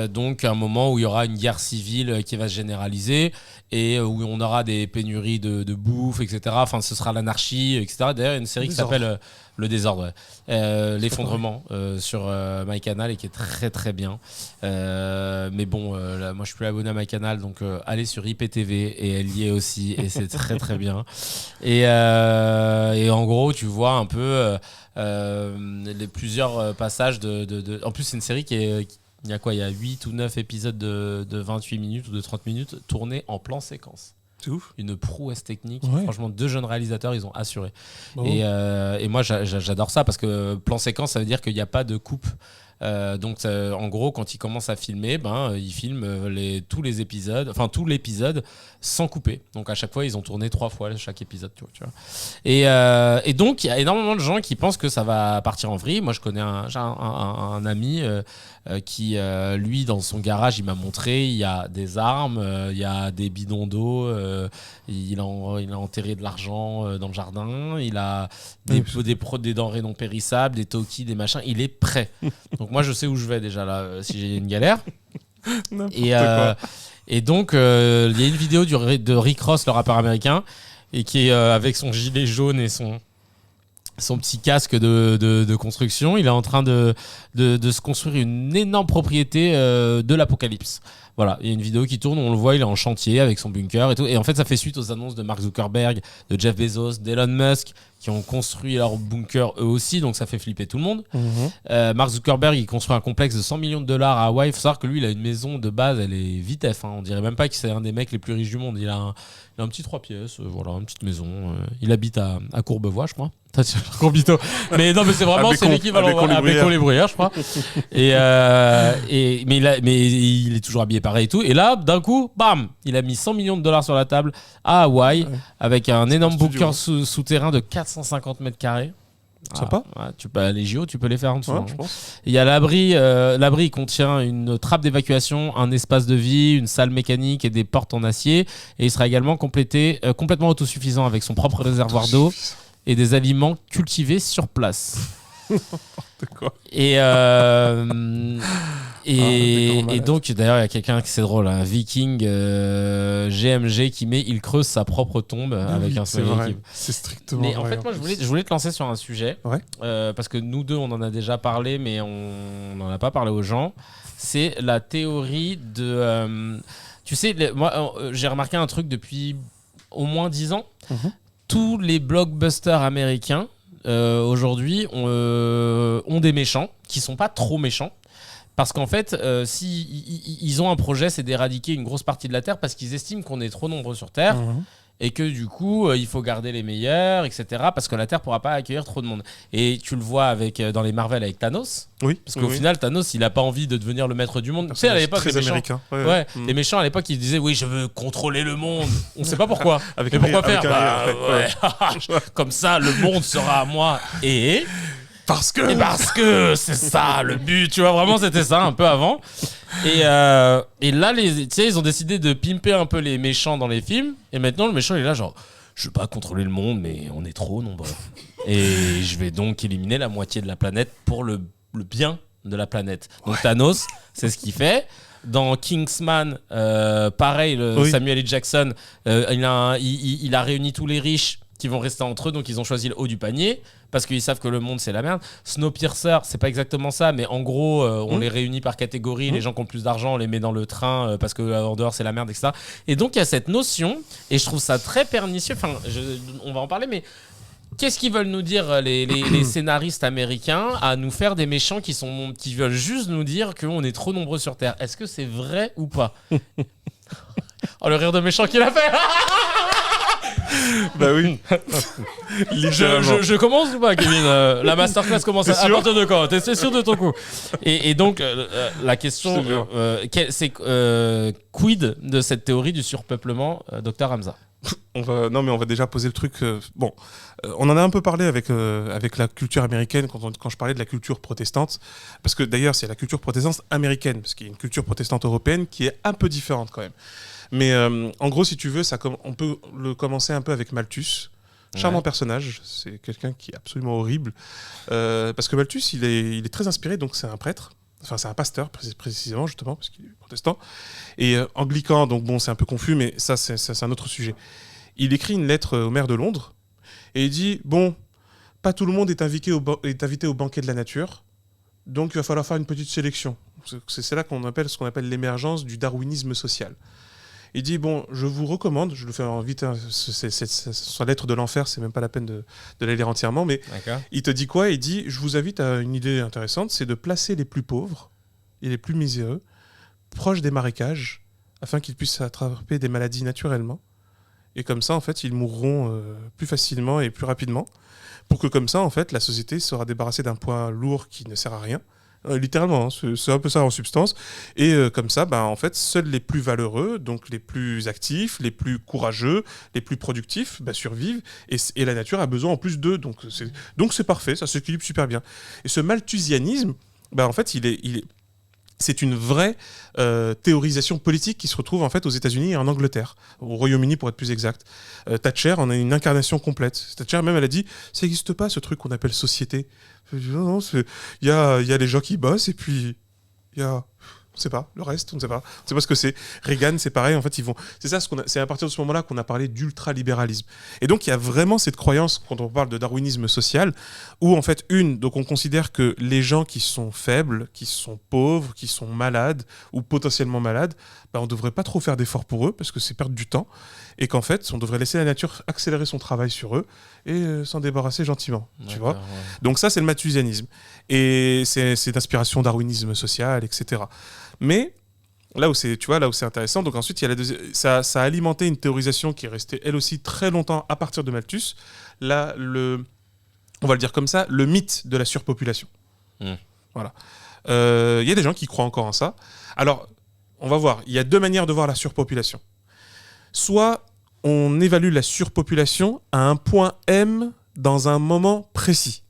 Donc, un moment où il y aura une guerre civile qui va se généraliser et où on aura des pénuries de bouffe, etc. Enfin, ce sera l'anarchie, etc. D'ailleurs, il y a une série qui s'appelle Le Désordre, l'effondrement sur MyCanal et qui est très très bien. Mais bon, là, moi je suis plus abonné à MyCanal, donc allez sur IPTV et elle y est aussi et c'est très très bien. Et en gros, tu vois un peu les plusieurs passages de... En plus, c'est une série qui est... Il y a 8 ou 9 épisodes de 28 minutes ou de 30 minutes tournés en plan séquence. C'est ouf. Une prouesse technique. Franchement, 2 jeunes réalisateurs, ils ont assuré. Oh. Et moi, j'adore ça parce que plan séquence, ça veut dire qu'il n'y a pas de coupe. Donc, en gros, quand ils commencent à filmer, ils filment tous l'épisode sans couper. Donc, à chaque fois, ils ont tourné 3 fois chaque épisode. Tu vois. Et donc, il y a énormément de gens qui pensent que ça va partir en vrille. Moi, je connais un ami qui, lui, dans son garage, il m'a montré, il y a des armes, il y a des bidons d'eau, il a enterré de l'argent dans le jardin, il a des denrées non périssables, des Toki, des machins, il est prêt. Donc moi, je sais où je vais déjà là, si j'ai une galère. Et donc, il y a une vidéo de Rick Ross, le rappeur américain, et qui est avec son gilet jaune et son petit casque de construction, il est en train de se construire une énorme propriété de l'apocalypse. Voilà, il y a une vidéo qui tourne, on le voit, il est en chantier avec son bunker et tout. Et en fait, ça fait suite aux annonces de Mark Zuckerberg, de Jeff Bezos, d'Elon Musk, qui ont construit leur bunker eux aussi, donc ça fait flipper tout le monde. Mark Zuckerberg, il construit un complexe de 100 millions de dollars à Hawaï. Il faut savoir que lui, il a une maison de base, elle est vitef. On dirait même pas que c'est un des mecs les plus riches du monde. Il a un petit 3 pièces, voilà, une petite maison. Il habite à Courbevoie, je crois. Corbito. Mais non, mais c'est vraiment c'est l'équivalent à Bécon-les-Bruyères, je crois. Mais il est toujours habillé pareil et tout. Et là, d'un coup, bam, il a mis 100 millions de dollars sur la table à Hawaï avec un énorme bunker souterrain de 450 mètres carrés. Sympa. Les JO, tu peux les faire en dessous. Je pense. Il y a l'abri. L'abri contient une trappe d'évacuation, un espace de vie, une salle mécanique et des portes en acier. Et il sera également complètement autosuffisant avec son propre réservoir d'eau et des aliments cultivés sur place. N'importe quoi. Et Et donc, d'ailleurs, il y a quelqu'un qui c'est drôle, un Viking GMG qui met il creuse sa propre tombe avec un smiley. C'est strictement. Mais en fait, moi, je voulais te lancer sur un sujet parce que nous deux, on en a déjà parlé, mais on n'en a pas parlé aux gens. C'est la théorie de. Tu sais, moi, j'ai remarqué un truc depuis au moins 10 ans. Tous les blockbusters américains aujourd'hui ont des méchants qui sont pas trop méchants. Parce qu'en fait, ils ont un projet, c'est d'éradiquer une grosse partie de la Terre parce qu'ils estiment qu'on est trop nombreux sur Terre et que du coup, il faut garder les meilleurs, etc. Parce que la Terre ne pourra pas accueillir trop de monde. Et tu le vois dans les Marvel avec Thanos. Oui. Parce qu'au final, Thanos, il n'a pas envie de devenir le maître du monde. Tu sais, à l'époque, les méchants, les méchants, à l'époque, ils disaient oui, je veux contrôler le monde. On ne sait pas pourquoi. Mais pourquoi faire comme ça, le monde sera à moi. Parce que c'est ça le but, tu vois, vraiment c'était ça un peu avant. Et là, tu sais, ils ont décidé de pimper un peu les méchants dans les films. Et maintenant, le méchant il est là genre, je veux pas contrôler le monde, mais on est trop nombreux. Et je vais donc éliminer la moitié de la planète pour le bien de la planète. Donc Thanos, c'est ce qu'il fait. Dans Kingsman, pareil, Samuel L. Jackson, il a réuni tous les riches qui vont rester entre eux, donc ils ont choisi le haut du panier parce qu'ils savent que le monde c'est la merde. Snowpiercer, c'est pas exactement ça, mais en gros on les réunit par catégorie, les gens qui ont plus d'argent on les met dans le train parce que en dehors c'est la merde, etc. Et donc il y a cette notion, et je trouve ça très pernicieux, enfin on va en parler, mais qu'est-ce qu'ils veulent nous dire les scénaristes américains à nous faire des méchants qui veulent juste nous dire qu'on est trop nombreux sur Terre? Est-ce que c'est vrai ou pas? Oh, le rire de méchant qu'il a fait. Bah oui. je commence ou pas, Kevin? La masterclass commence à partir de quand? T'es sûr de ton coup? Et donc, la question, c'est quid de cette théorie du surpeuplement, Dr Hamza? On va déjà poser le truc. On en a un peu parlé avec la culture américaine quand je parlais de la culture protestante. Parce que d'ailleurs, c'est la culture protestante américaine, parce qu'il y a une culture protestante européenne qui est un peu différente quand même. Mais en gros, si tu veux, on peut le commencer un peu avec Malthus. Charmant personnage, c'est quelqu'un qui est absolument horrible. Parce que Malthus, il est très inspiré, donc c'est un prêtre. Enfin, c'est un pasteur, précisément, justement, parce qu'il est protestant. Et anglican, donc bon, c'est un peu confus, mais ça, c'est un autre sujet. Il écrit une lettre au maire de Londres, et il dit, bon, pas tout le monde est invité au banquet de la nature, donc il va falloir faire une petite sélection. C'est là ce qu'on appelle l'émergence du darwinisme social. Il dit, bon, je vous recommande, je le fais en vite, sa lettre de l'enfer, c'est même pas la peine de la lire entièrement, mais il te dit quoi? Il dit, je vous invite à une idée intéressante, c'est de placer les plus pauvres et les plus miséreux proches des marécages, afin qu'ils puissent attraper des maladies naturellement. Et comme ça, en fait, ils mourront plus facilement et plus rapidement, pour que comme ça, en fait, la société sera débarrassée d'un poids lourd qui ne sert à rien. Littéralement, hein, c'est un peu ça en substance. Et comme ça, en fait, seuls les plus valeureux, donc les plus actifs, les plus courageux, les plus productifs, survivent. Et la nature a besoin en plus d'eux. Donc c'est parfait, ça s'équilibre super bien. Et ce malthusianisme, en fait, c'est une vraie théorisation politique qui se retrouve en fait aux États-Unis et en Angleterre, au Royaume-Uni pour être plus exact. Thatcher en a une incarnation complète. Thatcher même, elle a dit, ça n'existe pas ce truc qu'on appelle société. Non, il y a les gens qui bossent et puis il y a, on sait pas, le reste, on ne sait pas ce que c'est. Reagan, c'est pareil, en fait, c'est à partir de ce moment-là qu'on a parlé d'ultralibéralisme. Et donc, il y a vraiment cette croyance, quand on parle de darwinisme social, où, en fait, donc on considère que les gens qui sont faibles, qui sont pauvres, qui sont malades, ou potentiellement malades, on ne devrait pas trop faire d'efforts pour eux, parce que c'est perdre du temps, et qu'en fait, on devrait laisser la nature accélérer son travail sur eux, et s'en débarrasser gentiment, tu vois. Ouais. Donc ça, c'est le malthusianisme. Et c'est d'inspiration darwinisme social, etc. Mais là où c'est intéressant, donc ensuite ça a alimenté une théorisation qui est restée elle aussi très longtemps à partir de Malthus. Là, on va le dire comme ça, le mythe de la surpopulation. Voilà. Y a des gens qui croient encore en ça. Alors, on va voir. Il y a deux manières de voir la surpopulation. Soit on évalue la surpopulation à un point M dans un moment précis.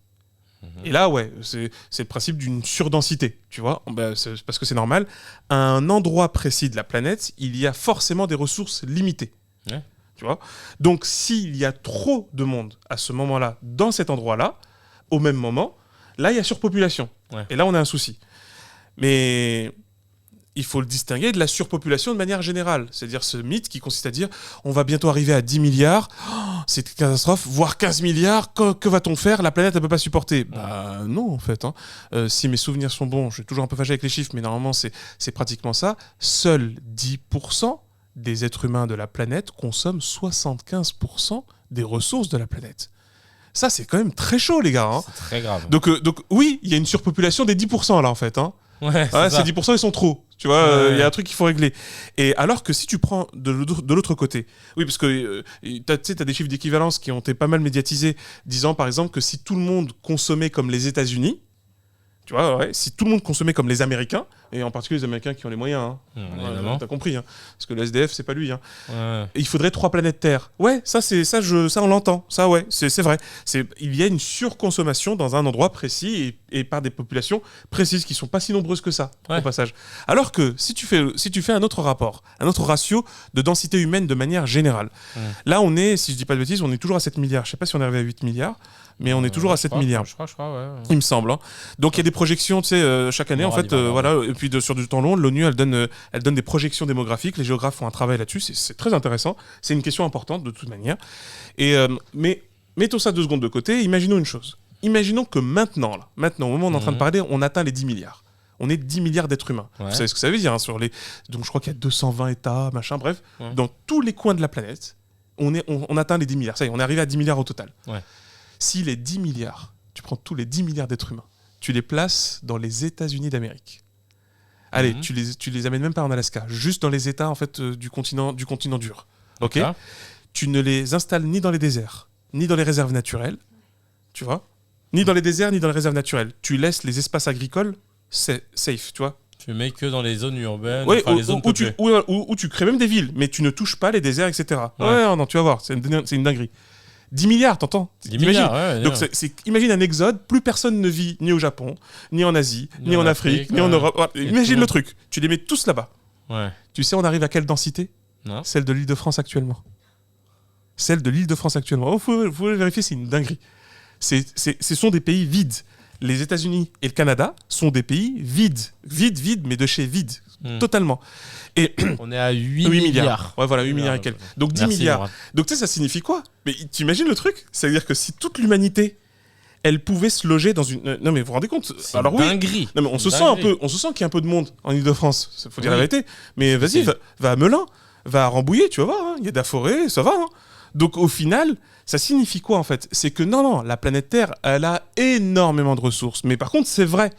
Et là, c'est le principe d'une surdensité, tu vois, parce que c'est normal. À un endroit précis de la planète, il y a forcément des ressources limitées, tu vois. Donc, s'il y a trop de monde à ce moment-là, dans cet endroit-là, au même moment, là, il y a surpopulation. Et là, on a un souci. Mais il faut le distinguer de la surpopulation de manière générale. C'est-à-dire ce mythe qui consiste à dire on va bientôt arriver à 10 milliards, c'est une catastrophe, voire 15 milliards, que va-t-on faire? La planète ne peut pas supporter. Bah non, en fait. Si mes souvenirs sont bons, je suis toujours un peu fâché avec les chiffres, mais normalement c'est pratiquement ça. Seuls 10% des êtres humains de la planète consomment 75% des ressources de la planète. Ça, c'est quand même très chaud, les gars. C'est très grave. Donc oui, il y a une surpopulation des 10% là, en fait. Ouais, ces 10%, ils sont trop. Tu vois, Ouais. y a un truc qu'il faut régler. Et alors que si tu prends de l'autre côté, oui, parce que t'as des chiffres d'équivalence qui ont été pas mal médiatisés, disant par exemple que si tout le monde consommait comme les États-Unis, tu vois, ouais, si tout le monde consommait comme les Américains, et en particulier les Américains qui ont les moyens, Évidemment. t'as compris, parce que le SDF, c'est pas lui. Ouais. Et il faudrait 3 planètes Terre. Ouais, ça on l'entend. Ça, ouais, c'est vrai. Il y a une surconsommation dans un endroit précis et par des populations précises qui sont pas si nombreuses que ça, au passage. Alors que si tu fais un autre rapport, un autre ratio de densité humaine de manière générale, là on est, si je dis pas de bêtises, on est toujours à 7 milliards. Je sais pas si on est arrivé à 8 milliards. Mais on est toujours à 7 milliards. Je crois, ouais. Il me semble. Donc il y a des projections, tu sais, chaque année, en fait, voilà. Et puis sur du temps long, l'ONU, elle donne des projections démographiques. Les géographes font un travail là-dessus. C'est très intéressant. C'est une question importante de toute manière. Mais mettons ça 2 secondes de côté. Imaginons une chose. Imaginons que maintenant, au moment où on est en train de parler, on atteint les 10 milliards. On est 10 milliards d'êtres humains. Ouais. Vous savez ce que ça veut dire Donc je crois qu'il y a 220 États, machin, bref. Ouais. Dans tous les coins de la planète, on atteint les 10 milliards. Ça y est, on est arrivé à 10 milliards au total. Ouais. Si les 10 milliards, tu prends tous les 10 milliards d'êtres humains, tu les places dans les États-Unis d'Amérique. Allez, tu les amènes même pas en Alaska, juste dans les États en fait du continent dur. Ok. Tu ne les installes ni dans les déserts, ni dans les réserves naturelles, tu vois, ni dans les déserts, ni dans les réserves naturelles. Tu laisses les espaces agricoles safe, tu vois. Tu mets que dans les zones urbaines, les zones peuplées. Où tu crées même des villes, mais tu ne touches pas les déserts, etc. Ouais, non, tu vas voir, c'est une dinguerie. 10 milliards, t'entends? 10 milliards, ouais. Donc imagine un exode, plus personne ne vit ni au Japon, ni en Asie, ni en Afrique, ni en Europe. Ouais, imagine le truc, tu les mets tous là-bas. Ouais. Tu sais, on arrive à quelle densité? Non. Celle de l'Île-de-France actuellement. Oh, faut vérifier, c'est une dinguerie. Ce sont des pays vides. Les États-Unis et le Canada sont des pays vides, mais de chez vide, totalement. Et on est à 8 milliards. Ouais, voilà, 8 milliards et quelques. Donc 10 milliards. Laurent. Donc tu sais, ça signifie quoi? Mais t'imagines le truc? C'est-à-dire que si toute l'humanité, elle pouvait se loger dans une... Non mais vous vous rendez compte? Alors oui. Dinguerie. Non mais on se sent qu'il y a un peu de monde en Ile-de-France. Faut dire la vérité. Mais vas-y, va à Melun, va à Rambouillet, tu vas voir. Il y a de la forêt, ça va. Donc au final, ça signifie quoi en fait? C'est que non, la planète Terre, elle a énormément de ressources. Mais par contre, c'est vrai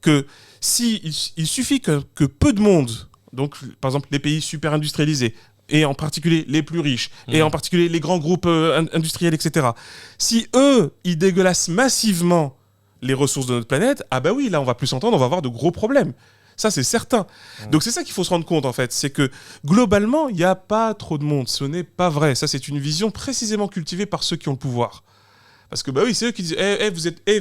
que il suffit que peu de monde, donc par exemple les pays super industrialisés, et en particulier les plus riches, et en particulier les grands groupes industriels, etc., si eux, ils dégueulassent massivement les ressources de notre planète, ah bah oui, là on va plus s'entendre, on va avoir de gros problèmes. Ça, c'est certain. Donc, c'est ça qu'il faut se rendre compte, en fait. C'est que, globalement, il n'y a pas trop de monde. Ce n'est pas vrai. Ça, c'est une vision précisément cultivée par ceux qui ont le pouvoir. Parce que, bah oui, c'est eux qui disent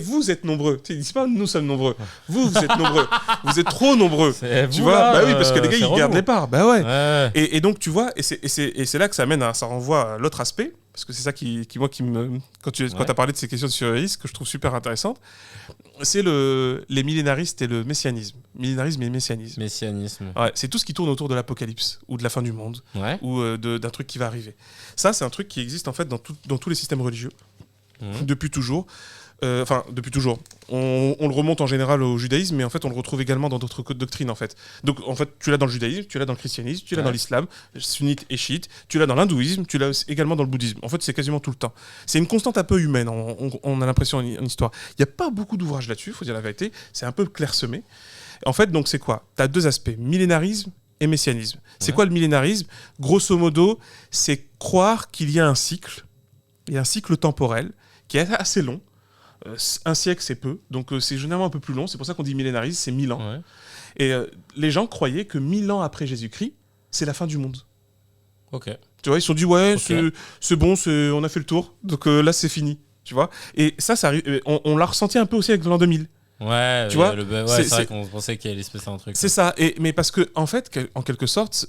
vous êtes nombreux. Ils ne disent pas nous sommes nombreux. Vous êtes nombreux. Vous êtes trop nombreux. Tu vois bah oui, parce que les gars, ils gardent les parts. Bah ouais. Et donc, tu vois, et c'est là que ça renvoie à l'autre aspect. Parce que c'est ça qui me. Quand tu as parlé de ces questions de surréalisme, que je trouve super intéressantes, c'est les millénaristes et le messianisme. Millénarisme et messianisme. Ouais, c'est tout ce qui tourne autour de l'apocalypse, ou de la fin du monde, ou d'un truc qui va arriver. Ça, c'est un truc qui existe en fait dans tous les systèmes religieux, depuis toujours. Depuis toujours. On le remonte en général au judaïsme, mais en fait, on le retrouve également dans d'autres doctrines, en fait. Donc, en fait, tu l'as dans le judaïsme, tu l'as dans le christianisme, tu l'as dans l'islam, sunnite et chiite, tu l'as dans l'hindouisme, tu l'as également dans le bouddhisme. En fait, c'est quasiment tout le temps. C'est une constante un peu humaine, on a l'impression en histoire. Il n'y a pas beaucoup d'ouvrages là-dessus, il faut dire la vérité. C'est un peu clairsemé. En fait, donc, c'est quoi? Tu as 2 aspects, millénarisme et messianisme. C'est quoi le millénarisme? Grosso modo, c'est croire qu'il y a un cycle temporel qui est assez long. Un siècle, c'est peu, donc c'est généralement un peu plus long, c'est pour ça qu'on dit millénarisme, c'est 1000 ans. Ouais. Et les gens croyaient que 1000 ans après Jésus-Christ, c'est la fin du monde. Ok. Tu vois, ils se sont dit, c'est bon, on a fait le tour, donc là, c'est fini. Tu vois. Et ça arrive, on l'a ressenti un peu aussi avec l'an 2000. Ouais, tu vois c'est vrai qu'on pensait qu'il allait se passer un truc. C'est ça, mais parce que, en fait, en quelque sorte,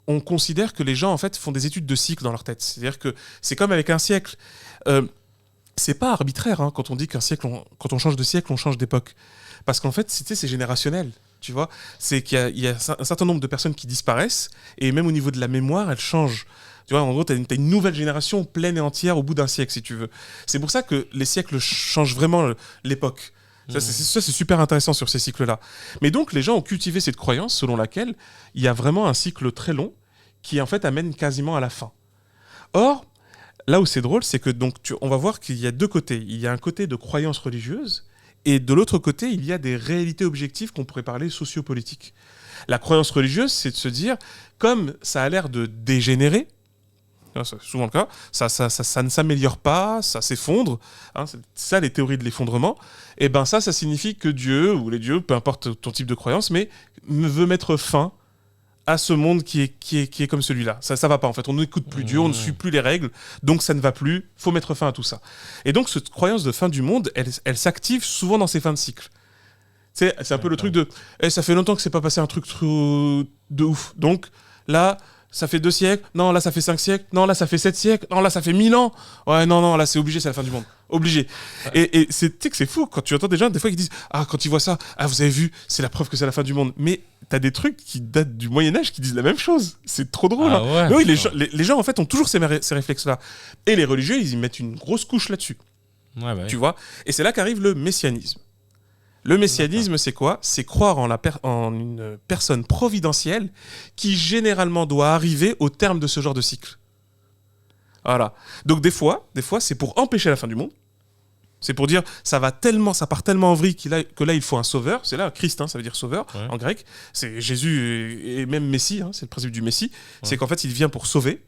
on considère que les gens, en fait, font des études de cycle dans leur tête. C'est-à-dire que c'est comme avec un siècle. C'est pas arbitraire quand on dit qu'un siècle, quand on change de siècle, on change d'époque. Parce qu'en fait, c'est générationnel. Tu vois, c'est qu'il y a un certain nombre de personnes qui disparaissent, et même au niveau de la mémoire, elles changent. Tu vois, en gros, t'as une nouvelle génération pleine et entière au bout d'un siècle, si tu veux. C'est pour ça que les siècles changent vraiment l'époque. Ça, c'est super intéressant sur ces cycles-là. Mais donc, les gens ont cultivé cette croyance selon laquelle il y a vraiment un cycle très long qui, en fait, amène quasiment à la fin. Or, là où c'est drôle, c'est que donc, on va voir qu'il y a deux côtés. Il y a un côté de croyance religieuse, et de l'autre côté, il y a des réalités objectives qu'on pourrait parler sociopolitiques. La croyance religieuse, c'est de se dire, comme ça a l'air de dégénérer, c'est souvent le cas, ça ne s'améliore pas, ça s'effondre, hein, c'est ça les théories de l'effondrement, et ben ça signifie que Dieu, ou les dieux, peu importe ton type de croyance, mais veut mettre fin à ce monde qui est comme celui-là. Ça va pas en fait, on n'écoute plus Dieu, on ne suit plus les règles, donc ça ne va plus, faut mettre fin à tout ça. Et donc cette croyance de fin du monde, elle s'active souvent dans ces fins de cycle. C'est un peu le truc de ça fait longtemps que c'est pas passé un truc trop de ouf. Donc là, ça fait 2 siècles, non là ça fait 5 siècles, non là ça fait 7 siècles, non là ça fait 1000 ans. Ouais non, là c'est obligé, c'est la fin du monde. Obligé. Et tu sais que c'est fou quand tu entends des gens des fois qui disent quand ils voient ça, vous avez vu, c'est la preuve que c'est la fin du monde. Mais t'as des trucs qui datent du Moyen-Âge qui disent la même chose. C'est trop drôle. Ouais, oui, les gens en fait ont toujours ces réflexes-là. Et les religieux, ils y mettent une grosse couche là-dessus. Ouais. Tu vois. Et c'est là qu'arrive le messianisme. Le messianisme, c'est quoi ? C'est croire en une personne providentielle qui généralement doit arriver au terme de ce genre de cycle. Voilà. Donc des fois, c'est pour empêcher la fin du monde. C'est pour dire ça part tellement en vrille que là il faut un sauveur. C'est là Christ, ça veut dire sauveur en grec. C'est Jésus et même Messie, c'est le principe du Messie. Ouais. C'est qu'en fait il vient pour sauver.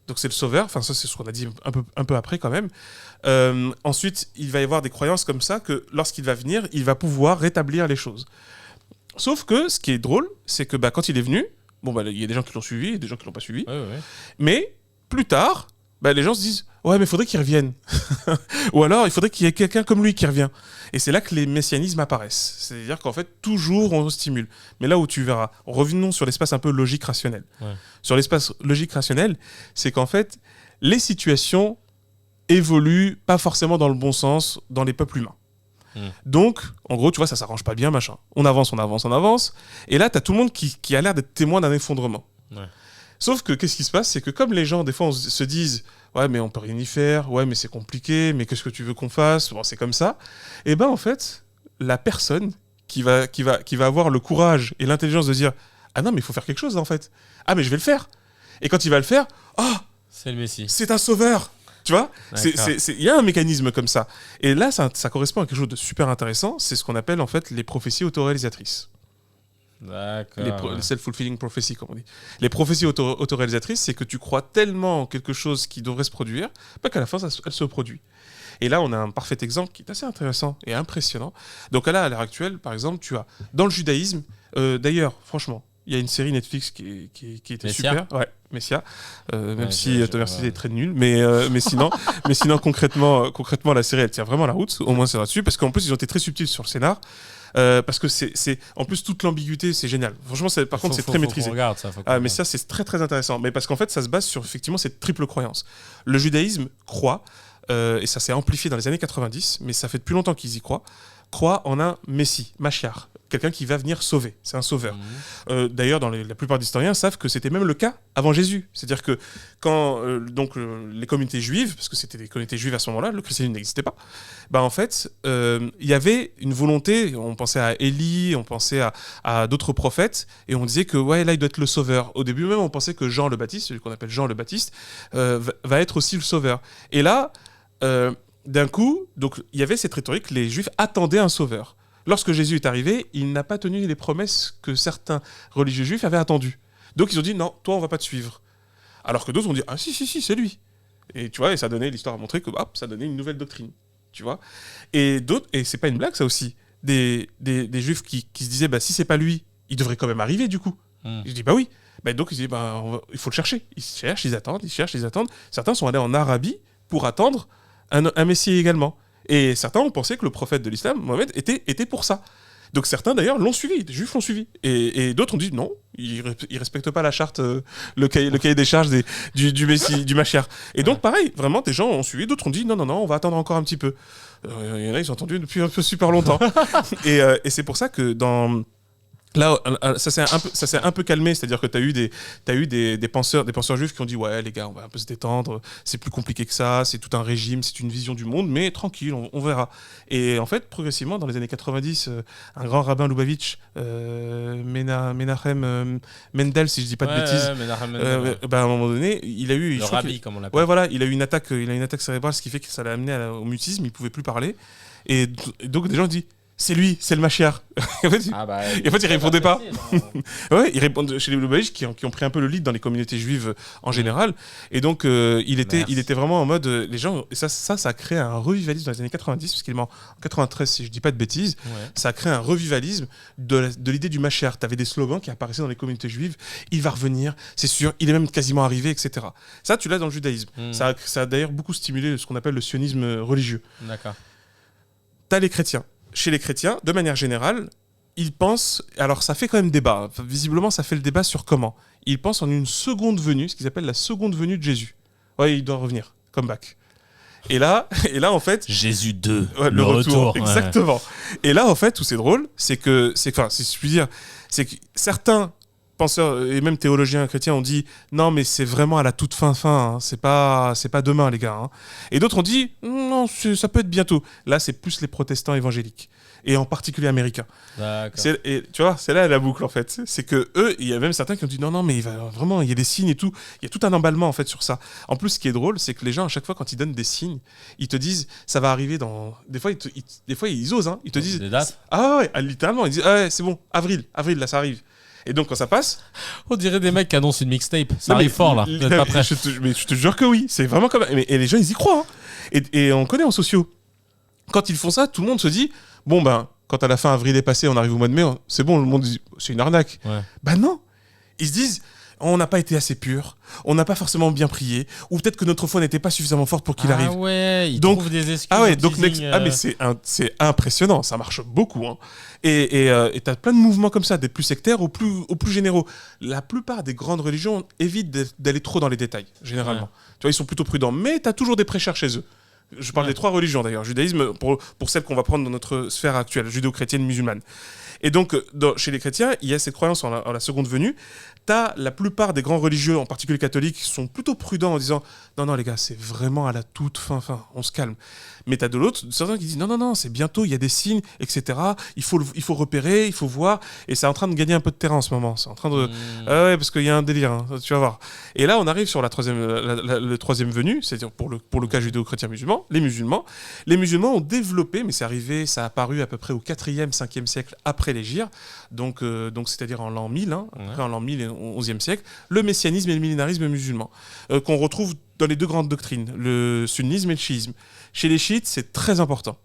Donc c'est le sauveur. Enfin ça c'est ce qu'on a dit un peu après quand même. Ensuite il va y avoir des croyances comme ça que lorsqu'il va venir, il va pouvoir rétablir les choses. Sauf que ce qui est drôle, c'est que quand il est venu, il y a des gens qui l'ont suivi et des gens qui l'ont pas suivi. Ouais. Mais plus tard, les gens se disent ouais mais il faudrait qu'il revienne. Ou alors il faudrait qu'il y ait quelqu'un comme lui qui revient. Et c'est là que les messianismes apparaissent. C'est-à-dire qu'en fait toujours on stimule. Mais là où tu verras, revenons sur l'espace un peu logique rationnel. Ouais. Sur l'espace logique rationnel, c'est qu'en fait les situations évoluent pas forcément dans le bon sens dans les peuples humains. Donc, en gros, tu vois, ça s'arrange pas bien, machin. On avance. Et là, t'as tout le monde qui a l'air d'être témoin d'un effondrement. Ouais. Sauf que, qu'est-ce qui se passe ? C'est que comme les gens, des fois, se disent « Ouais, mais on peut rien y faire. Ouais, mais c'est compliqué. Mais qu'est-ce que tu veux qu'on fasse ? Bon, c'est comme ça. » Et en fait, la personne qui va avoir le courage et l'intelligence de dire « Ah non, mais il faut faire quelque chose, en fait. Ah, mais je vais le faire. » Et quand il va le faire, « Oh, c'est le Messie. C'est un sauveur. » Tu vois, il y a un mécanisme comme ça. Et là, ça correspond à quelque chose de super intéressant. C'est ce qu'on appelle en fait les prophéties autoréalisatrices. D'accord. Les self-fulfilling prophecy, comme on dit. Les prophéties autoréalisatrices, c'est que tu crois tellement en quelque chose qui devrait se produire, qu'à la fin, elle se produit. Et là, on a un parfait exemple qui est assez intéressant et impressionnant. Donc là, à l'heure actuelle, par exemple, tu as dans le judaïsme, d'ailleurs, franchement, il y a une série Netflix qui était Messia. Super. Ouais, Messia. Même si Tom Mercier est très nul. Mais sinon concrètement, la série, elle tient vraiment la route. Au moins, c'est là-dessus. Parce qu'en plus, ils ont été très subtils sur le scénar. Parce que c'est en plus, toute l'ambiguïté, c'est génial. Franchement, par contre, c'est très maîtrisé. Mais ça, c'est très, très intéressant. Mais parce qu'en fait, ça se base sur, effectivement, cette triple croyance. Le judaïsme croit, et ça s'est amplifié dans les années 90, mais ça fait depuis longtemps qu'ils y croient en un Messie, Mashiach, quelqu'un qui va venir sauver. C'est un sauveur. D'ailleurs, la plupart des historiens savent que c'était même le cas avant Jésus. C'est-à-dire que quand les communautés juives, parce que c'était des communautés juives à ce moment-là, le christianisme n'existait pas, en fait, il y avait une volonté, on pensait à Élie, on pensait à d'autres prophètes, et on disait que là, il doit être le sauveur. Au début même, on pensait que Jean le Baptiste, celui qu'on appelle Jean le Baptiste, va être aussi le sauveur. Et là, d'un coup, donc il y avait cette rhétorique, les Juifs attendaient un sauveur. Lorsque Jésus est arrivé, il n'a pas tenu les promesses que certains religieux juifs avaient attendues. Donc ils ont dit non, toi on va pas te suivre. Alors que d'autres ont dit ah si c'est lui. Et tu vois, et l'histoire a montré que ça donnait une nouvelle doctrine, tu vois. Et d'autres, et c'est pas une blague ça aussi, des juifs qui se disaient si c'est pas lui, il devrait quand même arriver du coup. Je dis oui. Donc ils disaient il faut le chercher. Ils cherchent, ils attendent. Certains sont allés en Arabie pour attendre un Messie également. Et certains ont pensé que le prophète de l'islam, Mohammed, était pour ça. Donc certains d'ailleurs l'ont suivi, des juifs l'ont suivi. Et d'autres ont dit non, ils respectent pas la charte, le cahier des charges du Messie, du Mashiach. Et donc pareil, vraiment des gens ont suivi, d'autres ont dit non, on va attendre encore un petit peu. Il y en a, ils ont attendu depuis un peu super longtemps. et c'est pour ça que là, ça s'est un peu calmé, c'est-à-dire que t'as eu des penseurs juifs qui ont dit ouais les gars, on va un peu se détendre, c'est plus compliqué que ça, c'est tout un régime, c'est une vision du monde, mais tranquille, on verra. Et en fait, progressivement, dans les années 90, un grand rabbin Lubavitch, Menachem Mendel, si je dis pas de bêtises, à un moment donné, il a eu le rabbi comme on l'appelle. Ouais voilà, il a eu une attaque cérébrale, ce qui fait que ça l'a amené au mutisme, il pouvait plus parler, et donc des gens ont dit c'est lui, c'est le Mashiach. En fait, il répondait pas. Ouais, il répondait chez les Lubavitch qui ont pris un peu le lead dans les communautés juives en général. Et donc, il était vraiment en mode les gens. Et ça a créé un revivalisme dans les années 90, parce qu'il est mort en 93, si je dis pas de bêtises. Ouais. Ça a créé un revivalisme de l'idée du Mashiach. T'avais des slogans qui apparaissaient dans les communautés juives. Il va revenir, c'est sûr. Il est même quasiment arrivé, etc. Ça, tu l'as dans le judaïsme. Ça a d'ailleurs beaucoup stimulé ce qu'on appelle le sionisme religieux. D'accord. T'as les chrétiens. Chez les chrétiens, de manière générale, ils pensent... Alors, ça fait quand même débat. Visiblement, ça fait le débat sur comment. Ils pensent en une seconde venue, ce qu'ils appellent la seconde venue de Jésus. Ouais, il doit revenir. Come back. Et là, en fait... Jésus 2. Ouais, le retour. Exactement. Ouais. Et là, en fait, où c'est drôle, c'est que... Enfin, si je puis dire, c'est que certains penseurs et même théologiens chrétiens ont dit non mais c'est vraiment à la toute fin hein. C'est pas demain les gars hein. Et d'autres ont dit non ça peut être bientôt. Là c'est plus les protestants évangéliques et en particulier américains. Et tu vois c'est là la boucle en fait, c'est que eux il y a même certains qui ont dit non mais il y a des signes et tout, il y a tout un emballement en fait sur ça. En plus ce qui est drôle c'est que les gens à chaque fois quand ils donnent des signes ils te disent ça va arriver dans des fois ils osent hein. Ils te disent des dates. Ah ouais littéralement ils disent ah ouais c'est bon avril là ça arrive. Et donc quand ça passe, on dirait des mecs qui annoncent une mixtape. Ça arrive fort là. Vous êtes pas prêts. Mais je te jure que oui. C'est vraiment comme. Et les gens ils y croient. Hein. Et on connaît en sociaux. Quand ils font ça, tout le monde se dit bon ben quand à la fin avril est passé, on arrive au mois de mai, c'est bon. Le monde dit c'est une arnaque. Ouais. Ben non. Ils se disent on n'a pas été assez pur, on n'a pas forcément bien prié, ou peut-être que notre foi n'était pas suffisamment forte pour qu'il arrive. Ah ouais. Ils trouvent des excuses. Ah ouais. Donc mais c'est impressionnant. Ça marche beaucoup. Hein. Et t'as plein de mouvements comme ça, des plus sectaires aux plus généraux. La plupart des grandes religions évitent d'aller trop dans les détails, généralement. Ouais. Tu vois, ils sont plutôt prudents. Mais t'as toujours des prêcheurs chez eux. Je parle des trois religions d'ailleurs. Judaïsme, pour celle qu'on va prendre dans notre sphère actuelle, judéo-chrétienne, musulmane. Et donc, chez les chrétiens, il y a cette croyance en la seconde venue. T'as la plupart des grands religieux, en particulier catholiques, qui sont plutôt prudents en disant non les gars, c'est vraiment à la toute fin, on se calme. Mais t'as de l'autre, certains qui disent non, c'est bientôt, il y a des signes, etc. Il faut repérer, il faut voir, et c'est en train de gagner un peu de terrain en ce moment. C'est en train de ouais, parce qu'il y a un délire, hein, tu vas voir. Et là, on arrive sur la troisième venue, c'est-à-dire pour le cas judéo-chrétien musulman, les musulmans ont développé, mais ça a apparu à peu près au 4e, 5e siècle après l'hégire, donc c'est-à-dire en l'an 1000, hein, après en l'an 1000 et au 11e siècle, le messianisme et le millénarisme musulman, qu'on retrouve dans les deux grandes doctrines, le sunnisme et le chiisme. Chez les chiites, c'est très important.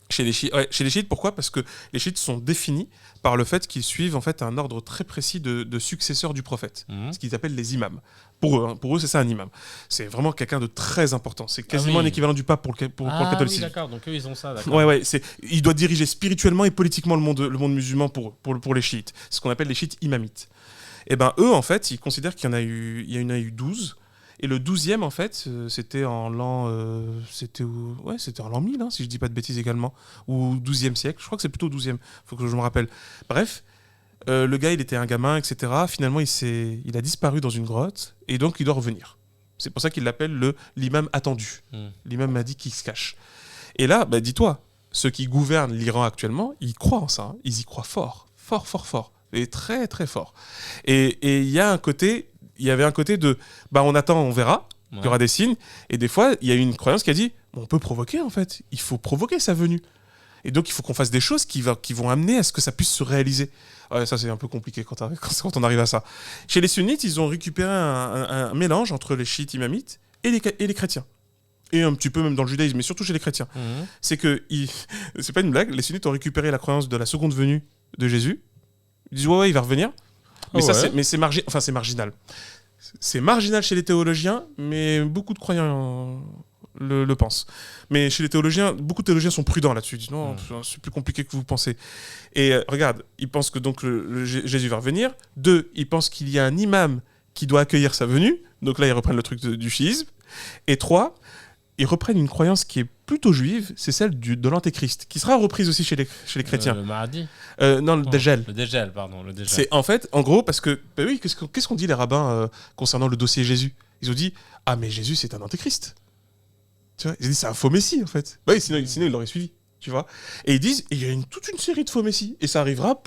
Chez les chiites, pourquoi ? Parce que les chiites sont définis par le fait qu'ils suivent en fait un ordre très précis de successeurs du prophète, ce qu'ils appellent les imams. Pour eux, c'est ça un imam. C'est vraiment quelqu'un de très important. C'est quasiment un équivalent du pape pour le catholicisme. Oui, d'accord. Donc eux, ils ont ça. D'accord. Ouais. Il doit diriger spirituellement et politiquement le monde musulman pour les chiites. C'est ce qu'on appelle les chiites imamites. Et ben eux, en fait, ils considèrent qu'il y en a eu 12. Et le 12e, en fait, c'était en l'an 1000, hein, si je dis pas de bêtises également, ou 12e siècle. Je crois que c'est plutôt 12e, faut que je me rappelle. Bref, le gars, il était un gamin, etc. Finalement, il a disparu dans une grotte, et donc il doit revenir. C'est pour ça qu'il l'appelle l'imam attendu. L'imam m'a dit qu'il se cache. Et là, dis-toi, ceux qui gouvernent l'Iran actuellement, ils croient en ça. Hein. Ils y croient fort. Et très, très fort. Et il y avait un côté de on attend, on verra, il y aura des signes, et des fois il y a une croyance qui a dit on peut provoquer en fait, il faut provoquer sa venue, et donc il faut qu'on fasse des choses qui vont amener à ce que ça puisse se réaliser. Ouais, ça c'est un peu compliqué quand on arrive à ça. Chez les sunnites, ils ont récupéré un mélange entre les chiites imamites et les chrétiens, et un petit peu même dans le judaïsme, mais surtout chez les chrétiens. C'est que c'est pas une blague, les sunnites ont récupéré la croyance de la seconde venue de Jésus. Ils disent ouais il va revenir. Mais c'est marginal. C'est marginal chez les théologiens, mais beaucoup de croyants le pensent. Mais chez les théologiens, beaucoup de théologiens sont prudents là-dessus. Ils disent non, c'est plus compliqué que vous pensez. Et regarde, ils pensent que donc Jésus va revenir. 2, ils pensent qu'il y a un imam qui doit accueillir sa venue. Donc là, ils reprennent le truc du chiisme. Et 3, ils reprennent une croyance qui est plutôt juive, c'est celle de l'antéchrist, qui sera reprise aussi chez les chrétiens. Le Mahdi Non, le Dajjal. Le Dajjal, pardon. C'est en fait, en gros, parce que, bah oui, qu'est-ce qu'on dit les rabbins concernant le dossier Jésus? Ils ont dit, ah mais Jésus c'est un antéchrist. Tu vois, ils ont dit c'est un faux messie en fait. Bah oui, sinon ils l'auraient suivi, tu vois. Et ils disent, il y a toute une série de faux messies, et ça arrivera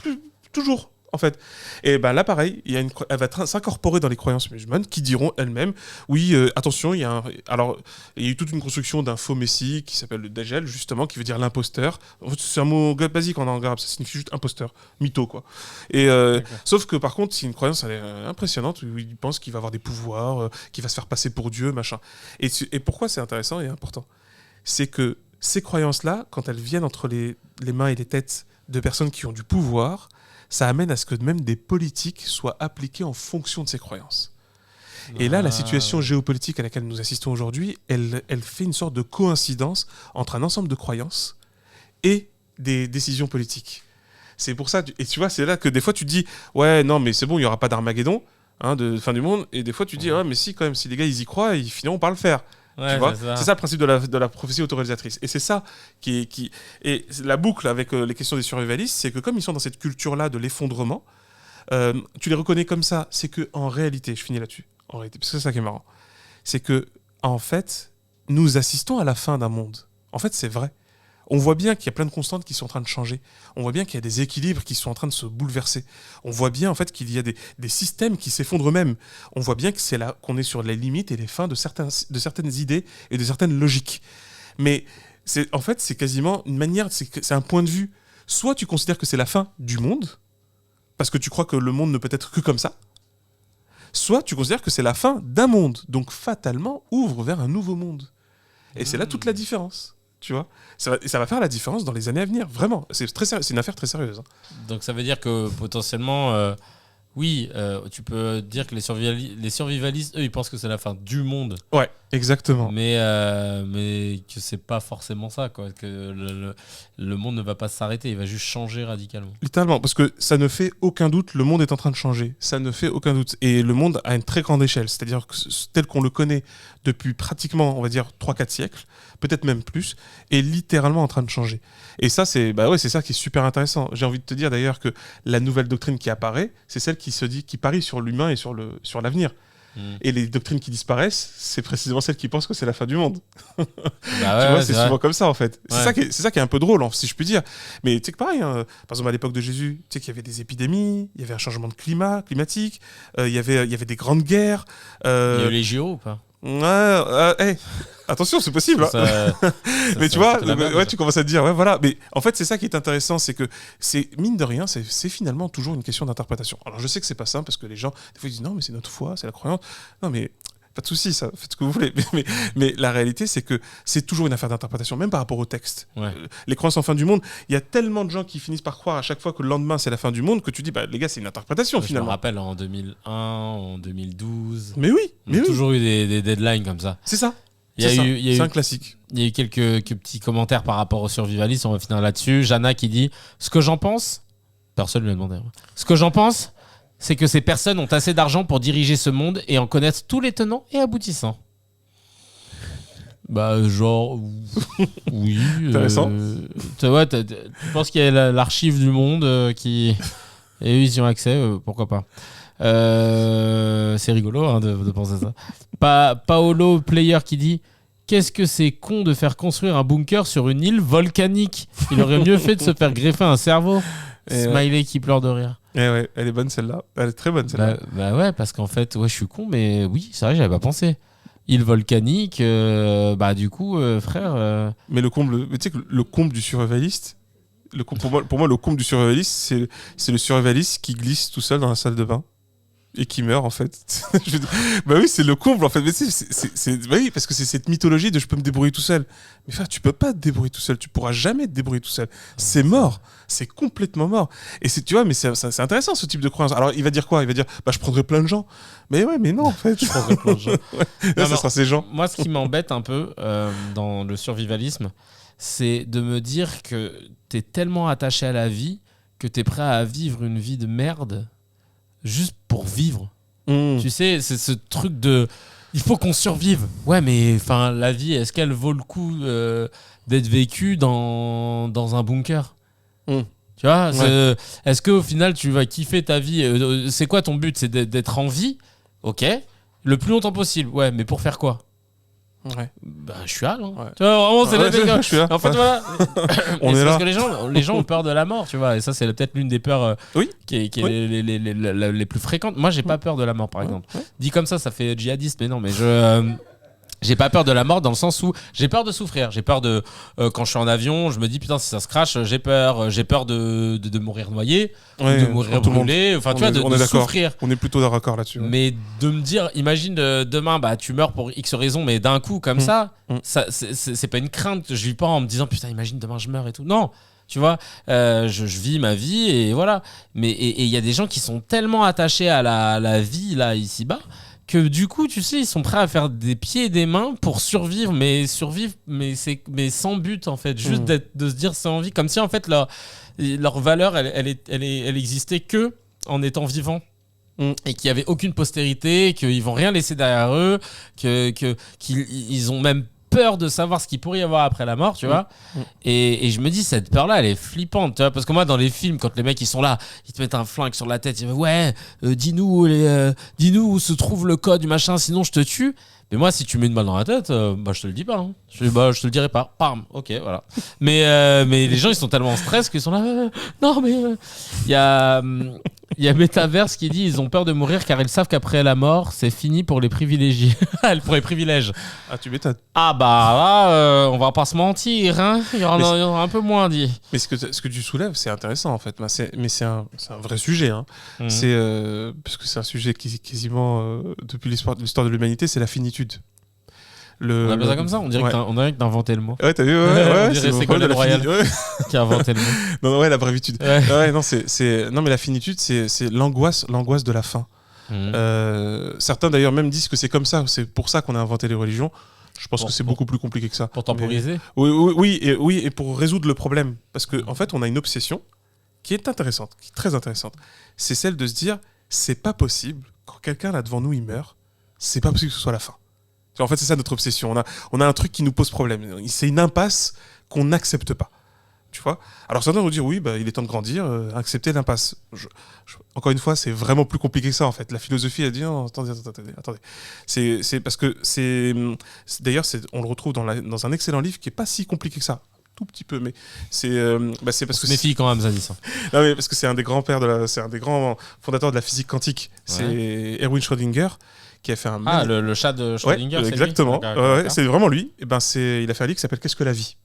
toujours. En fait, et ben là pareil, elle va s'incorporer dans les croyances musulmanes qui diront elles-mêmes, oui, attention, il y a eu toute une construction d'un faux messie qui s'appelle le Dajjal justement, qui veut dire l'imposteur. En fait, c'est un mot basique en arabe, ça signifie juste imposteur, mytho quoi. Et sauf que par contre, c'est une croyance impressionnante où ils pensent qu'il va avoir des pouvoirs, qu'il va se faire passer pour Dieu, machin. Et pourquoi c'est intéressant et important, c'est que ces croyances-là, quand elles viennent entre les mains et les têtes de personnes qui ont du pouvoir, ça amène à ce que même des politiques soient appliquées en fonction de ces croyances. Et là, la situation géopolitique à laquelle nous assistons aujourd'hui, elle fait une sorte de coïncidence entre un ensemble de croyances et des décisions politiques. C'est pour ça, et tu vois, c'est là que des fois tu te dis, ouais, non, mais c'est bon, il n'y aura pas d'Armageddon, de fin du monde, et des fois tu te dis, ouais, mais si, quand même, si les gars ils y croient, ils finiront par le faire. Ouais, tu vois, c'est ça le principe de la prophétie autoréalisatrice. Et c'est ça et la boucle avec les questions des survivalistes, c'est que comme ils sont dans cette culture-là de l'effondrement, tu les reconnais comme ça. C'est que en réalité, je finis là-dessus, en réalité, parce que c'est ça qui est marrant, c'est que en fait, nous assistons à la fin d'un monde. En fait, c'est vrai. On voit bien qu'il y a plein de constantes qui sont en train de changer. On voit bien qu'il y a des équilibres qui sont en train de se bouleverser. On voit bien en fait qu'il y a des systèmes qui s'effondrent eux-mêmes. On voit bien que c'est là qu'on est sur les limites et les fins de certaines idées et de certaines logiques. Mais en fait, c'est quasiment une manière, c'est un point de vue. Soit tu considères que c'est la fin du monde, parce que tu crois que le monde ne peut être que comme ça, soit tu considères que c'est la fin d'un monde, donc fatalement ouvre vers un nouveau monde. Et c'est là toute la différence. Tu vois, ça va faire la différence dans les années à venir, vraiment. C'est une affaire très sérieuse. Donc ça veut dire que potentiellement, oui, tu peux dire que les survivalistes, eux, ils pensent que c'est la fin du monde. Ouais, exactement. Mais que c'est pas forcément ça, quoi. Que le monde ne va pas s'arrêter, il va juste changer radicalement. Littéralement, parce que ça ne fait aucun doute, le monde est en train de changer. Ça ne fait aucun doute. Et le monde à une très grande échelle, c'est-à-dire que tel qu'on le connaît depuis pratiquement, on va dire, 3-4 siècles, peut-être même plus, est littéralement en train de changer. Et ça, c'est ça qui est super intéressant. J'ai envie de te dire d'ailleurs que la nouvelle doctrine qui apparaît, c'est celle qui parie sur l'humain et sur l'avenir. Et les doctrines qui disparaissent, c'est précisément celles qui pensent que c'est la fin du monde. Bah tu vois, c'est souvent comme ça en fait. Ouais. C'est ça qui est un peu drôle, si je puis dire. Mais tu sais que pareil, par exemple à l'époque de Jésus, tu sais qu'il y avait des épidémies, il y avait un changement de climatique, il y avait des grandes guerres. Il y a eu les JO ou pas? Attention, c'est possible. Mais tu vois, tu commences à te dire, ouais, voilà. Mais en fait, c'est ça qui est intéressant, c'est que mine de rien, c'est finalement toujours une question d'interprétation. Alors, je sais que c'est pas simple parce que les gens, des fois, ils disent non, mais c'est notre foi, c'est la croyance. Non, mais pas de souci, ça, faites ce que vous voulez. Mais la réalité, c'est que c'est toujours une affaire d'interprétation, même par rapport au texte. Ouais. Les croyances en fin du monde, il y a tellement de gens qui finissent par croire à chaque fois que le lendemain c'est la fin du monde que tu dis, bah les gars, c'est une interprétation finalement. Je me rappelle en 2001, en 2012. Mais oui, on a toujours eu des deadlines comme ça. C'est ça. C'est un classique. Il y a eu quelques petits commentaires par rapport aux survivalistes, on va finir là-dessus. Jana qui dit ce que j'en pense, personne ne lui a demandé. Ce que j'en pense, c'est que ces personnes ont assez d'argent pour diriger ce monde et en connaître tous les tenants et aboutissants. Bah, genre, oui. Intéressant. Tu penses qu'il y a l'archive du monde qui. Et eux, ils y ont accès, pourquoi pas. C'est rigolo de penser ça. Paolo Player qui dit qu'est-ce que c'est con de faire construire un bunker sur une île volcanique. Il aurait mieux fait de se faire greffer un cerveau. Smiley qui pleure de rire. Ouais, elle est bonne celle-là. Elle est très bonne celle-là. Bah ouais, parce qu'en fait, je suis con, mais oui, c'est vrai, j'avais pas pensé. Île volcanique, bah du coup, frère. Mais tu sais que le comble du survivaliste, pour moi, le comble du survivaliste, c'est le survivaliste qui glisse tout seul dans la salle de bain. et qui meurt en fait. Bah oui, c'est le comble en fait. Mais bah oui, parce que c'est cette mythologie de je peux me débrouiller tout seul. Mais frère, tu peux pas te débrouiller tout seul. Tu pourras jamais te débrouiller tout seul. C'est mort. C'est complètement mort. Et tu vois, mais c'est intéressant ce type de croyance. Alors il va dire quoi ? Il va dire bah je prendrai plein de gens. Mais ouais, mais non en fait. Je prendrai plein de gens. Ouais. Là, ça sera ces gens. Moi, ce qui m'embête un peu dans le survivalisme, c'est de me dire que t'es tellement attaché à la vie que t'es prêt à vivre une vie de merde juste pour vivre. Tu sais, c'est ce truc de il faut qu'on survive. Ouais, mais enfin la vie, est-ce qu'elle vaut le coup d'être vécue dans un bunker ? Tu vois, est-ce qu'au final tu vas kiffer ta vie ? C'est quoi ton but ? C'est d'être en vie ? Ok, le plus longtemps possible. Ouais, mais pour faire quoi ? Ouais. Bah, je suis là. Ouais. Tu vois, vraiment, Je suis là. En fait, voilà. On est là. Parce que les gens ont peur de la mort, tu vois. Et ça, c'est peut-être l'une des peurs qui est les plus fréquentes. Moi, j'ai pas peur de la mort, par exemple. Dit comme ça fait djihadiste, mais non, mais j'ai pas peur de la mort dans le sens où j'ai peur de souffrir. J'ai peur de quand je suis en avion, je me dis putain si ça se crache, j'ai peur de mourir noyé, de mourir brûlé, enfin tu vois de souffrir. On est plutôt d'accord là-dessus. Mais de me dire imagine demain bah tu meurs pour X raison mais d'un coup comme ça c'est pas une crainte, je vis pas en me disant putain imagine demain je meurs et tout. Non. Tu vois, je vis ma vie et voilà. Mais il y a des gens qui sont tellement attachés à la vie là ici-bas que du coup, tu sais, ils sont prêts à faire des pieds et des mains pour survivre, mais sans but en fait, juste de se dire c'est envie, comme si en fait leur valeur, elle existait que en étant vivant. Et qu'il n'y avait aucune postérité, qu'ils vont rien laisser derrière eux, qu'ils ont même peur de savoir ce qu'il pourrait y avoir après la mort, tu vois. Et je me dis, cette peur-là, elle est flippante, tu vois, parce que moi, dans les films, quand les mecs, ils sont là, ils te mettent un flingue sur la tête, ils disent, ouais, dis-nous où se trouve le code du machin, sinon je te tue. Mais moi, si tu mets une balle dans la tête, bah, je te le dis pas. Hein. Je te le dirai pas. Pam, ok, voilà. Mais les gens, ils sont tellement en stress qu'ils sont là. Non, mais il y a Metaverse qui dit ils ont peur de mourir car ils savent qu'après la mort, c'est fini pour les privilégiés. Pour les privilèges. Ah, tu m'étonnes. Ah, bah là, on va pas se mentir. Hein. Il y aura un peu moins dit. Mais ce que tu soulèves, c'est intéressant en fait. Mais c'est un vrai sujet. Hein. C'est, parce que c'est un sujet qui quasiment, depuis l'histoire de l'humanité, c'est la finitude. On appelle ça comme ça, on dirait que t'as inventé le mot. Ouais, t'as vu, on dirait c'est Ségolène Royal qui a inventé le mot. Non, la brevitude. Ouais, non, non, mais la finitude, c'est l'angoisse de la fin. Certains d'ailleurs même disent que c'est comme ça, c'est pour ça qu'on a inventé les religions. Je pense que c'est beaucoup plus compliqué que ça. Pour temporiser. Oui, et pour résoudre le problème. Parce qu'en fait, on a une obsession qui est intéressante, qui est très intéressante. C'est celle de se dire, c'est pas possible, quand quelqu'un là devant nous, il meurt, c'est pas possible que ce soit la fin. En fait, c'est ça notre obsession. On a un truc qui nous pose problème. C'est une impasse qu'on n'accepte pas. Tu vois ? Alors certains vont dire oui, bah, il est temps de grandir, accepter l'impasse. Encore une fois, c'est vraiment plus compliqué que ça en fait. La philosophie a dit non, attendez. C'est parce que d'ailleurs on le retrouve dans un excellent livre qui est pas si compliqué que ça. Tout petit peu, mais c'est parce que méfie quand même, ça dit ça. Non mais parce que c'est un des grands fondateurs de la physique quantique. C'est Erwin Schrödinger qui a fait un le chat de Schrödinger, c'est exactement. Lui c'est vraiment lui. Et il a fait un livre qui s'appelle Qu'est-ce que la vie ?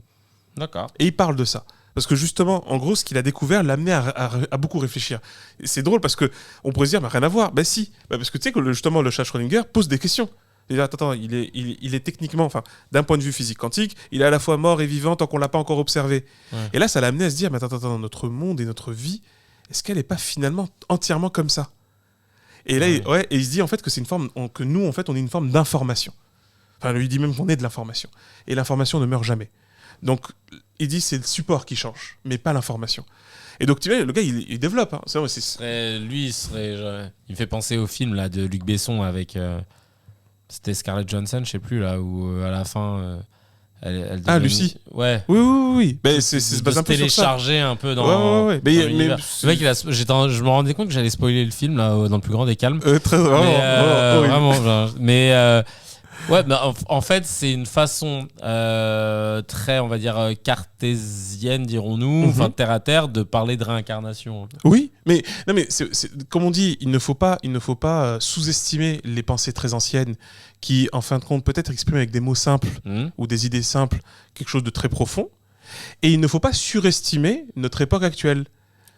D'accord. Et il parle de ça. Parce que justement, en gros, ce qu'il a découvert l'a amené à beaucoup réfléchir. Et c'est drôle parce qu'on pourrait se dire, rien à voir. Ben si, parce que tu sais que justement, le chat Schrödinger pose des questions. Et là, attends, il est techniquement, enfin, d'un point de vue physique quantique, il est à la fois mort et vivant tant qu'on l'a pas encore observé. Et là, ça l'a amené à se dire, mais attends, notre monde et notre vie, est-ce qu'elle n'est pas finalement entièrement comme ça ? Et là, et il se dit en fait que c'est une forme, que nous, en fait, on est une forme d'information. Enfin, lui dit même qu'on est de l'information. Et l'information ne meurt jamais. Donc, il dit c'est le support qui change, mais pas l'information. Et donc, tu vois, le gars, il développe. Hein. Lui, il me fait penser au film là, de Luc Besson avec... c'était Scarlett Johansson, je sais plus, là, où à la fin... elle Lucie. Ouais. Oui. Mais c'est pas un peu téléchargé un peu dans. Ouais. Mais le mec, je me rendais compte que j'allais spoiler le film là dans le plus grand des calmes. Vraiment. Mais en fait, c'est une façon très, on va dire, cartésienne, dirons-nous, enfin terre à terre, de parler de réincarnation. Oui, mais comme on dit, il ne faut pas sous-estimer les pensées très anciennes qui, en fin de compte, peut-être expriment avec des mots simples ou des idées simples quelque chose de très profond. Et il ne faut pas surestimer notre époque actuelle.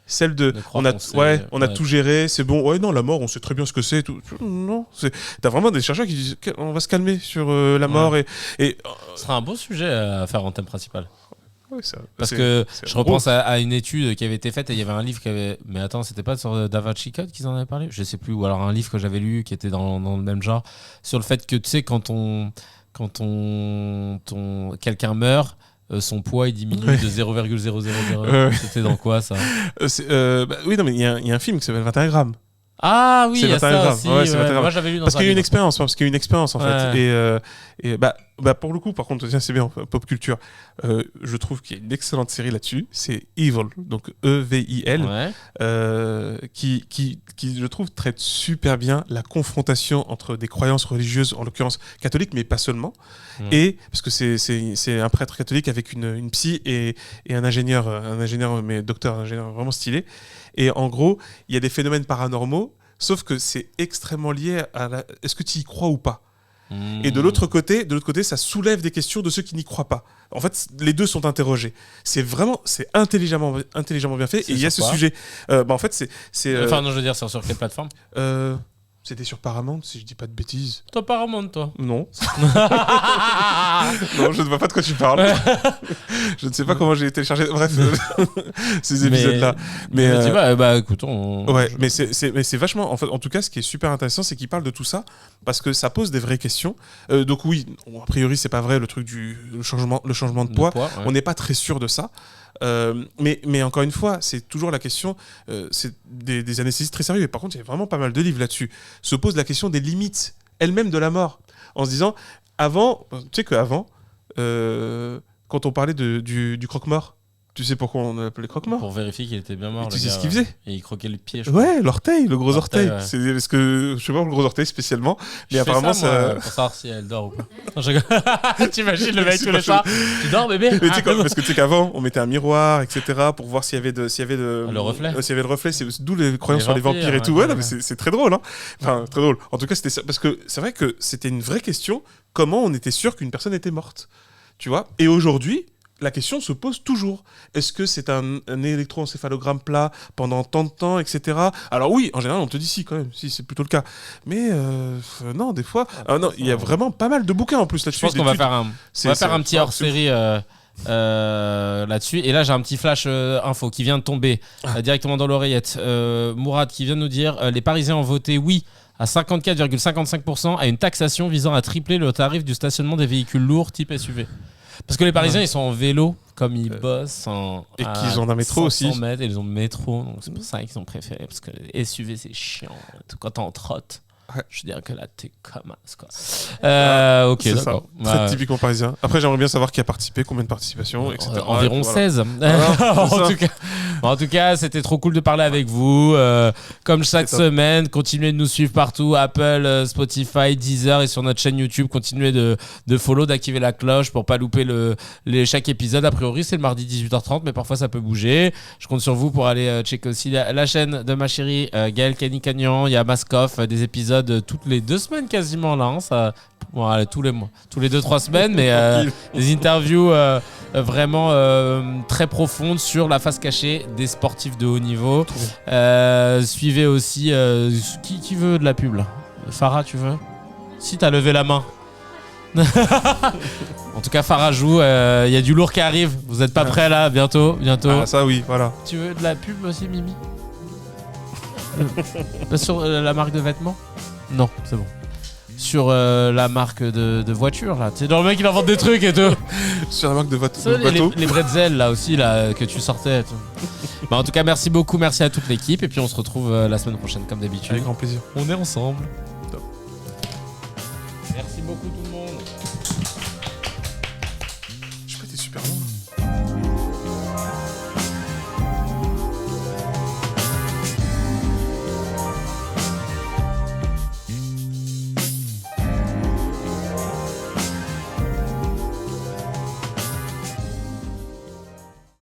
celle de on a tout géré, c'est bon, ouais non la mort on sait très bien ce que c'est, tout. Non, t'as vraiment des chercheurs qui disent on va se calmer sur la mort et ce sera un beau sujet à faire en thème principal. Ouais, parce que je repense à une étude qui avait été faite et il y avait un livre qui avait... Mais attends, c'était pas sur Da Vinci Code qu'ils en avaient parlé? Je sais plus, ou alors un livre que j'avais lu qui était dans le même genre, sur le fait que tu sais quand quelqu'un meurt, son poids il diminue de 0,000. C'était dans quoi ça? Oui, non, mais il y a un film qui s'appelle 21 grammes. Ah oui, c'est il y a ça aussi. Ouais, moi j'avais lu dans parce qu'il y a livre. une expérience en fait. Et pour le coup, par contre, tiens, c'est bien pop culture. Je trouve qu'il y a une excellente série là-dessus. C'est Evil, donc EVIL, qui je trouve traite super bien la confrontation entre des croyances religieuses, en l'occurrence catholiques, mais pas seulement. Et parce que c'est un prêtre catholique avec une psy et un ingénieur, mais docteur, ingénieur vraiment stylé. Et en gros, il y a des phénomènes paranormaux, sauf que c'est extrêmement lié à est-ce que tu y crois ou pas. Et de l'autre côté, ça soulève des questions de ceux qui n'y croient pas. En fait, les deux sont interrogés. C'est intelligemment bien fait. Et il y a ce sujet. En fait, c'est. Enfin, non, je veux dire, c'est sur quelle plateforme? C'était sur Paramount, si je dis pas de bêtises. Toi, Paramount, toi? Non. Non, je ne vois pas de quoi tu parles. Je ne sais pas comment j'ai téléchargé. Bref, ces épisodes-là. Mais écoute, ouais, mais c'est vachement. En fait, en tout cas, ce qui est super intéressant, c'est qu'il parle de tout ça parce que ça pose des vraies questions. Donc oui, a priori, c'est pas vrai le truc le changement de poids. On n'est pas très sûr de ça. Mais encore une fois, c'est toujours la question, c'est des anesthésistes très sérieux. Et par contre, il y a vraiment pas mal de livres là-dessus. Se pose la question des limites elles-mêmes de la mort. En se disant, avant, tu sais qu'avant, quand on parlait du croque-mort, tu sais pourquoi on l'appelait croque-mort? Pour vérifier qu'il était bien mort. Tu sais ce qu'il faisait? Et il croquait le pied. Ouais, l'orteil, le gros orteil. Ouais. C'est parce que je sais pas le gros orteil spécialement, mais apparemment ça. Pour savoir si elle dort ou pas. T'imagines le mec tous les soirs. Tu dors, bébé? Parce que tu sais qu'avant, on mettait un miroir, etc., pour voir s'il y avait le reflet. S'il y avait le reflet, c'est d'où les croyances sur les vampires et tout. Ouais, non, mais c'est très drôle, hein. Enfin, très drôle. En tout cas, c'était ça, parce que c'est vrai que c'était une vraie question. Comment on était sûr qu'une personne était morte, tu vois? Et aujourd'hui, la question se pose toujours. Est-ce que c'est un électroencéphalogramme plat pendant tant de temps, etc. Alors oui, en général, on te dit si, quand même. Si, c'est plutôt le cas. Mais non, des fois... non, il y a vraiment pas mal de bouquins en plus là-dessus. Je pense qu'on va faire un petit hors-série là-dessus. Et là, j'ai un petit flash info qui vient de tomber directement dans l'oreillette. Mourad qui vient de nous dire les Parisiens ont voté oui à 54,55% à une taxation visant à tripler le tarif du stationnement des véhicules lourds type SUV. Parce que les Parisiens, ils sont en vélo, comme ils bossent et qu'ils ont un métro aussi. Mètres, et ils ont le métro, donc c'est pour ça qu'ils ont préféré. Parce que les SUV, c'est chiant. Quand t'es en trotte, je dirais que là, t'es comme as, quoi. Ok, c'est d'accord. Ça. Très typiquement parisien. Après, j'aimerais bien savoir qui a participé, combien de participations, etc. Environ voilà. 16. En tout cas, c'était trop cool de parler avec vous. Comme chaque semaine, continuez de nous suivre partout. Apple, Spotify, Deezer et sur notre chaîne YouTube. Continuez de follow, d'activer la cloche pour pas louper chaque épisode. A priori, c'est le mardi 18h30, mais parfois ça peut bouger. Je compte sur vous pour aller checker aussi la chaîne de ma chérie Gaëlle Cagnan. Il y a Maskoff, des épisodes toutes les 2 semaines quasiment là. Ça, bon, allez, tous les mois, tous les 2-3 semaines, mais des interviews vraiment très profondes sur la face cachée des sportifs de haut niveau. Suivez aussi qui veut de la pub là? Farah, tu veux? Si t'as levé la main. En tout cas, Farah joue. Il y a du lourd qui arrive. Vous êtes pas prêts là? Bientôt. Ah, ça oui, voilà. Tu veux de la pub aussi, Mimi? Sur la marque de vêtements? Non, c'est bon. Sur la marque de voiture là, c'est dans le mec il invente des trucs et tout. Sur la marque de bateau. Les bretzels là aussi là que tu sortais. En tout cas, merci beaucoup, merci à toute l'équipe et puis on se retrouve la semaine prochaine comme d'habitude. Avec grand plaisir. On est ensemble.